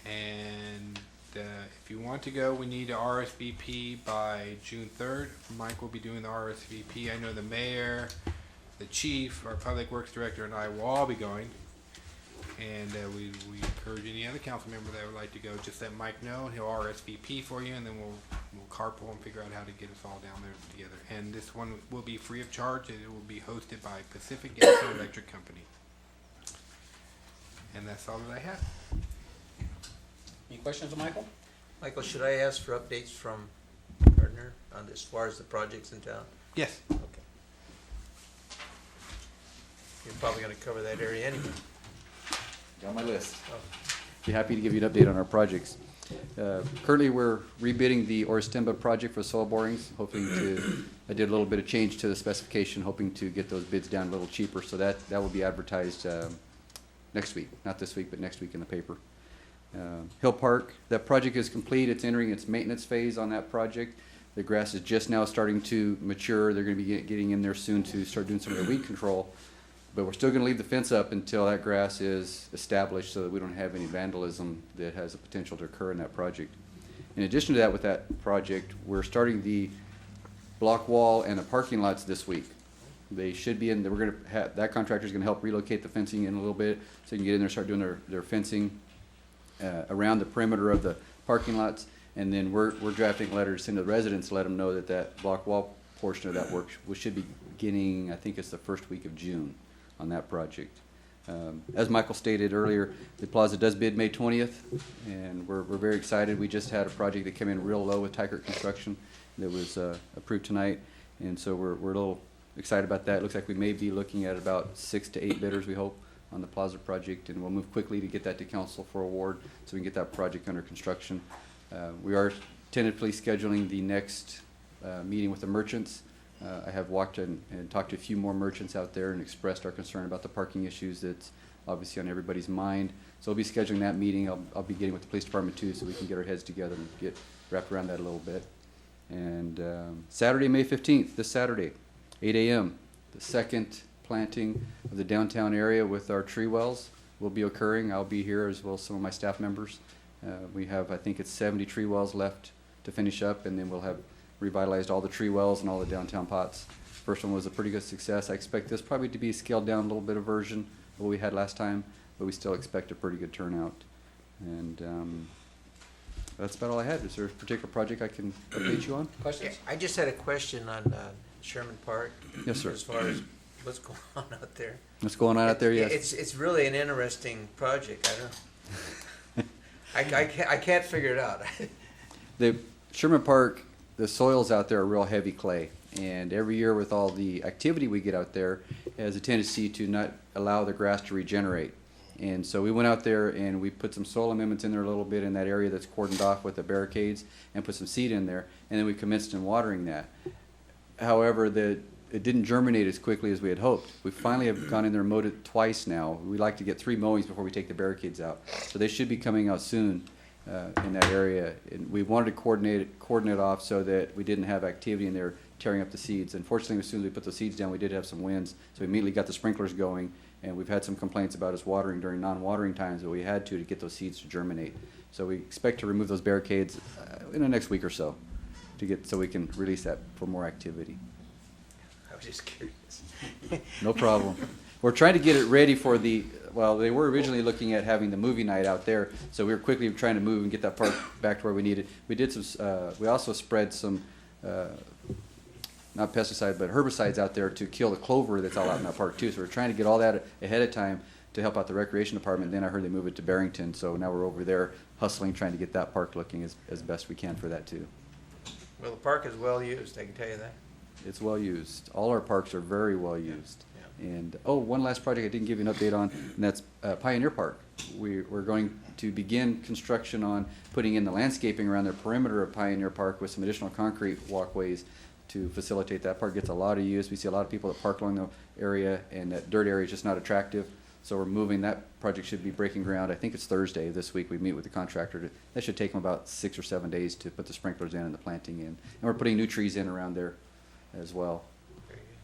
And if you want to go, we need to RSVP by June 3rd. Mike will be doing the RSVP. I know the mayor, the chief, our public works director, and I will all be going. And we encourage any other council member that would like to go, just let Mike know. He'll RSVP for you, and then we'll carpool and figure out how to get us all down there together. And this one will be free of charge, and it will be hosted by Pacific Gas and Electric Company. And that's all that I have. Any questions of Michael? Michael, should I ask for updates from Gardner on as far as the projects in town? Yes. Okay. You're probably going to cover that area anyway. Got my list. Oh. Be happy to give you an update on our projects. Currently, we're rebidding the Oristemba project for soil borings, hoping to, I did a little bit of change to the specification, hoping to get those bids down a little cheaper, so that will be advertised next week, not this week, but next week in the paper. Hill Park, that project is complete. It's entering its maintenance phase on that project. The grass is just now starting to mature. They're going to be getting in there soon to start doing some of their weed control. But we're still going to leave the fence up until that grass is established so that we don't have any vandalism that has the potential to occur in that project. In addition to that, with that project, we're starting the block wall and the parking lots this week. They should be in, we're going to have, that contractor's going to help relocate the fencing in a little bit so you can get in there and start doing their fencing around the perimeter of the parking lots. And then we're drafting letters to the residents to let them know that that block wall portion of that work should be beginning, I think it's the first week of June on that project. As Michael stated earlier, the plaza does bid May 20th, and we're very excited. We just had a project that came in real low with Tykert Construction that was approved tonight, and so we're a little excited about that. It looks like we may be looking at about 6 to 8 bidders, we hope, on the plaza project, and we'll move quickly to get that to council for award so we can get that project under construction. We are tentatively scheduling the next meeting with the merchants I have walked and talked to a few more merchants out there and expressed our concern about the parking issues that's obviously on everybody's mind. So we'll be scheduling that meeting. I'll be getting with the police department too, so we can get our heads together and get wrapped around that a little bit. And Saturday, May 15th, this Saturday, 8 a.m., the second planting of the downtown area with our tree wells will be occurring. I'll be here as well as some of my staff members. We have, I think it's 70 tree wells left to finish up, and then we'll have revitalized all the tree wells and all the downtown pots. First one was a pretty good success. I expect this probably to be scaled down a little bit of version of what we had last time, but we still expect a pretty good turnout. And that's about all I had. Is there a particular project I can update you on? Questions? I just had a question on Sherman Park. Yes, sir. As far as what's going on out there. What's going on out there? Yes. It's really an interesting project. I can't figure it out. The Sherman Park, the soils out there are real heavy clay, and every year with all the activity we get out there, it has a tendency to not allow the grass to regenerate. And so we went out there and we put some soil amendments in there a little bit in that area that's cordoned off with the barricades, and put some seed in there, and then we commenced in watering that. However, it didn't germinate as quickly as we had hoped. We finally have gone in there and mowed it twice now. We like to get 3 mowings before we take the barricades out. So they should be coming out soon in that area. And we wanted to cordon it off so that we didn't have activity in there tearing up the seeds. Unfortunately, as soon as we put the seeds down, we did have some winds, so we immediately got the sprinklers going, and we've had some complaints about us watering during non-watering times, but we had to get those seeds to germinate. So we expect to remove those barricades in the next week or so, so we can release that for more activity. I was just curious. No problem. We're trying to get it ready for they were originally looking at having the movie night out there, so we were quickly trying to move and get that park back to where we need it. We did some, we also spread some, not pesticide, but herbicides out there to kill the clover that's all out in that park too. So we're trying to get all that ahead of time to help out the recreation department. Then I heard they moved it to Barrington, so now we're over there hustling, trying to get that park looking as best we can for that too. Well, the park is well used, I can tell you that. It's well used. All our parks are very well used. And, one last project I didn't give you an update on, and that's Pioneer Park. We're going to begin construction on putting in the landscaping around the perimeter of Pioneer Park with some additional concrete walkways to facilitate that. Park gets a lot of use. We see a lot of people that park along the area, and that dirt area is just not attractive. So we're moving. That project should be breaking ground. I think it's Thursday this week. We meet with the contractor. That should take them about 6 or 7 days to put the sprinklers in and the planting in. And we're putting new trees in around there as well.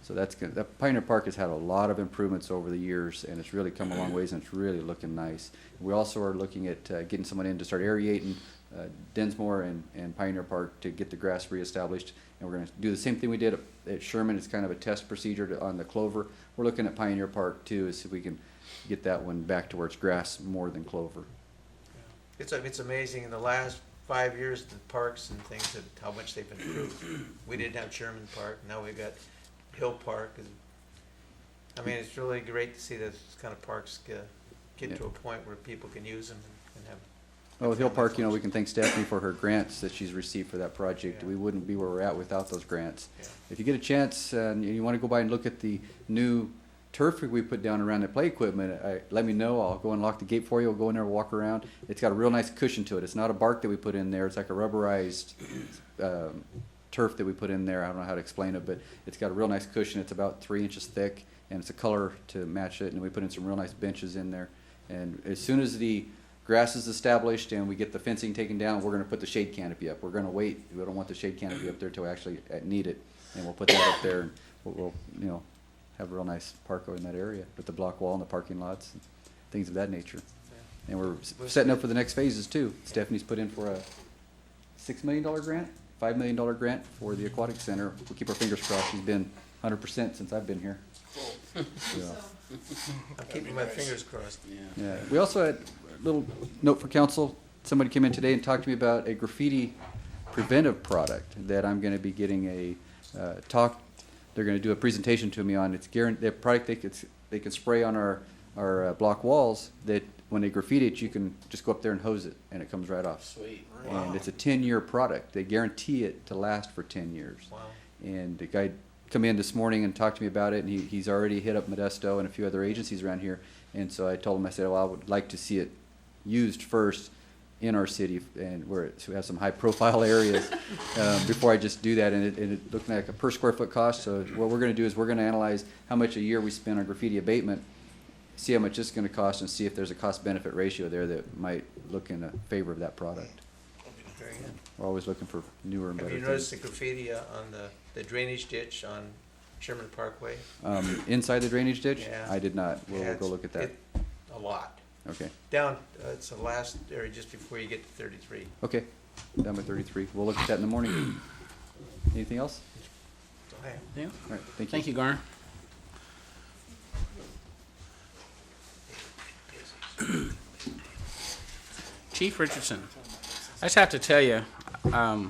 So that's good. That Pioneer Park has had a lot of improvements over the years, and it's really come a long ways, and it's really looking nice. We also are looking at getting someone in to start aerating Densmore and Pioneer Park to get the grass reestablished. And we're going to do the same thing we did at Sherman. It's kind of a test procedure on the clover. We're looking at Pioneer Park too, to see if we can get that one back to where it's grass more than clover. It's amazing in the last 5 years, the parks and things, how much they've improved. We didn't have Sherman Park, now we've got Hill Park. I mean, it's really great to see that kind of parks get to a point where people can use them and have. Oh, with Hill Park, we can thank Stephanie for her grants that she's received for that project. Yeah. We wouldn't be where we're at without those grants. Yeah. If you get a chance and you want to go by and look at the new turf we put down around the play equipment, let me know. I'll go and lock the gate for you. We'll go in there and walk around. It's got a real nice cushion to it. It's not a bark that we put in there. It's like a rubberized turf that we put in there. I don't know how to explain it, but it's got a real nice cushion. It's about 3 inches thick, and it's a color to match it. And we put in some real nice benches in there. And as soon as the grass is established and we get the fencing taken down, we're going to put the shade canopy up. We're going to wait. We don't want the shade canopy up there till we actually need it, and we'll put that up there, and we'll have a real nice park in that area with the block wall and the parking lots and things of that nature. And we're setting up for the next phases too. Stephanie's put in for a $6 million grant, $5 million grant for the aquatic center. We'll keep our fingers crossed. She's been 100% since I've been here. I'm keeping my fingers crossed. Yeah. We also had a little note for council. Somebody came in today and talked to me about a graffiti preventive product that I'm going to be getting a talk. They're going to do a presentation to me on. It's guaranteed. The product they can spray on our block walls that when they graffiti it, you can just go up there and hose it, and it comes right off. Sweet. And it's a 10-year product. They guarantee it to last for 10 years. Wow. And the guy come in this morning and talked to me about it, and he's already hit up Modesto and a few other agencies around here. And so I told him, I said, well, I would like to see it used first in our city, and where we have some high-profile areas, before I just do that, and it looking like a per square foot cost. So what we're going to do is we're going to analyze how much a year we spend on graffiti abatement, see how much it's going to cost, and see if there's a cost-benefit ratio there that might look in favor of that product. Very good. We're always looking for newer and Have better you noticed the things. graffiti on the drainage ditch on Sherman Parkway? Inside the drainage ditch? Yeah. I did not. We'll Yeah, go look at that. A lot. Okay. Down, it's the last area just before you get to 33. Okay. Down by 33. We'll look at that in the morning. Anything else? So, hey. Yeah. All right. Thank you. Thank you, Garner. Chief Richardson, I just have to tell you, I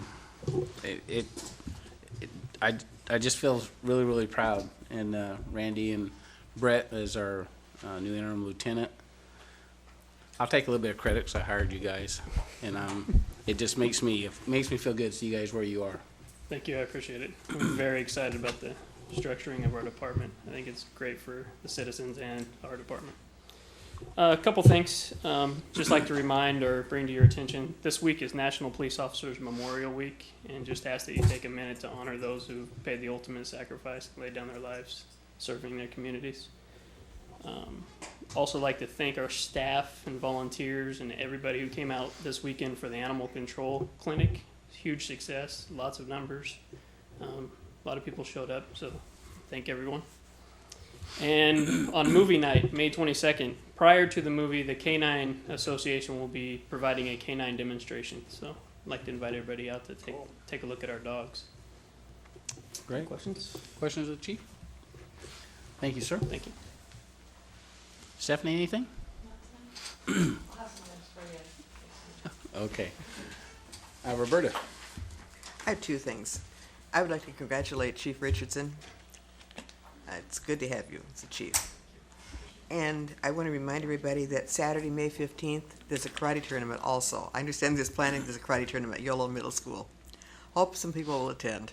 just feel really, really proud. And Randy and Brett as our new interim lieutenant. I'll take a little bit of credit because I hired you guys, and it just makes me feel good to see you guys where you are. Thank you, I appreciate it. I'm very excited about the structuring of our department. I think it's great for the citizens and our department. A couple things, just like to remind or bring to your attention. This week is National Police Officers Memorial Week, and just ask that you take a minute to honor those who paid the ultimate sacrifice, laid down their lives serving their communities. Also like to thank our staff and volunteers and everybody who came out this weekend for the animal control clinic. Huge success, lots of numbers. A lot of people showed up, so thank everyone. And on movie night, May 22nd, prior to the movie, the Canine Association will be providing a canine demonstration. So I'd like to invite everybody out to take a look at our dogs. Great. Questions? Questions of the chief? Thank you, sir. Thank you. Stephanie, anything? I'll have some items for you. Okay. Roberta. I have two things. I would like to congratulate Chief Richardson. It's good to have you as a chief. And I want to remind everybody that Saturday, May 15th, there's a karate tournament also. I understand there's a karate tournament at Yolo Middle School. Hope some people will attend.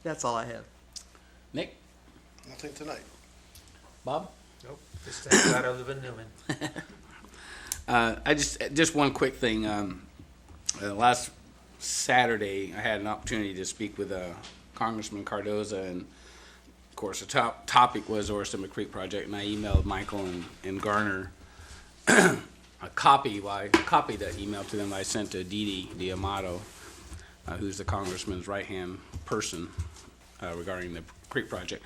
That's all I have. Nick? Nothing tonight. Bob? Nope, just thank God I live in Newman. I just one quick thing. Last Saturday, I had an opportunity to speak with Congressman Cardoza, and of course, the topic was Orstema Creek project, and I emailed Michael and Garner a copy that email to them I sent to Dee D'Amato, who's the congressman's right-hand person regarding the creek project.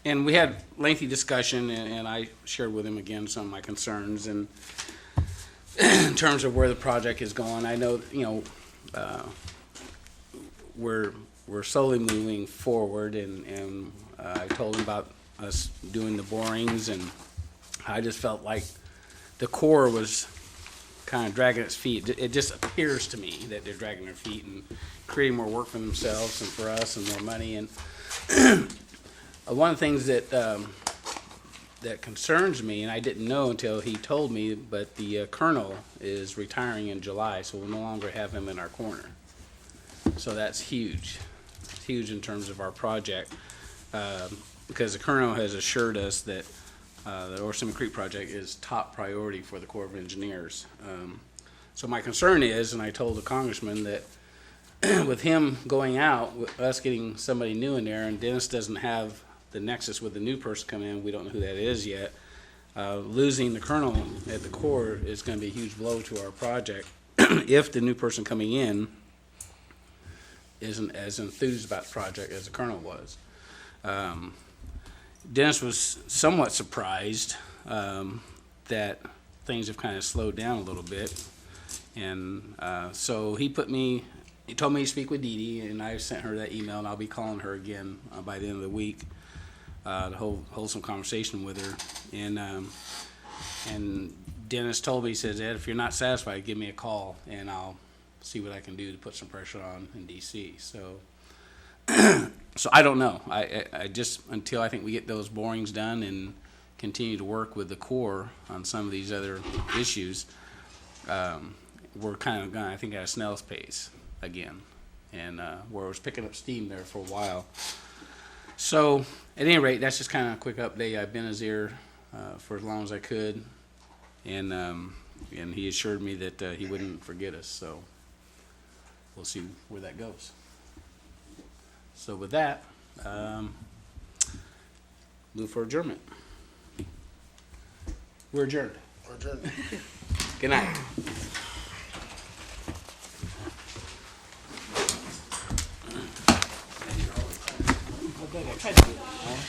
And we had lengthy discussion, and I shared with him again some of my concerns and in terms of where the project is going. I know, we're slowly moving forward, and I told him about us doing the borings, and I just felt like the Corps was kind of dragging its feet. It just appears to me that they're dragging their feet and creating more work for themselves and for us and more money. And one of the things that concerns me, and I didn't know until he told me, but the colonel is retiring in July, so we'll no longer have him in our corner. So that's huge. It's huge in terms of our project, because the colonel has assured us that the Orstema Creek project is top priority for the Corps of Engineers. So my concern is, and I told the congressman, that with him going out, with us getting somebody new in there, and Dennis doesn't have the nexus with the new person coming in, we don't know who that is yet, losing the colonel at the Corps is going to be a huge blow to our project if the new person coming in isn't as enthused about the project as the colonel was. Dennis was somewhat surprised that things have kind of slowed down a little bit, and so he told me to speak with Dee Dee, and I sent her that email, and I'll be calling her again by the end of the week to hold some conversation with her. And Dennis told me, he says, Ed, if you're not satisfied, give me a call, and I'll see what I can do to put some pressure on in D.C. So so I don't know. I just, until I think we get those borings done and continue to work with the Corps on some of these other issues, we're kind of going, I think, at a snail's pace again. And where it was picking up steam there for a while. So at any rate, that's just kind of a quick update. I've been his ear for as long as I could. And he assured me that he wouldn't forget us, so we'll see where that goes. So with that, move for adjournment. We're adjourned. We're adjourned. Good night.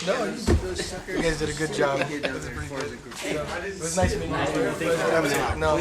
No, you guys did a good job. It was nice meeting you. No.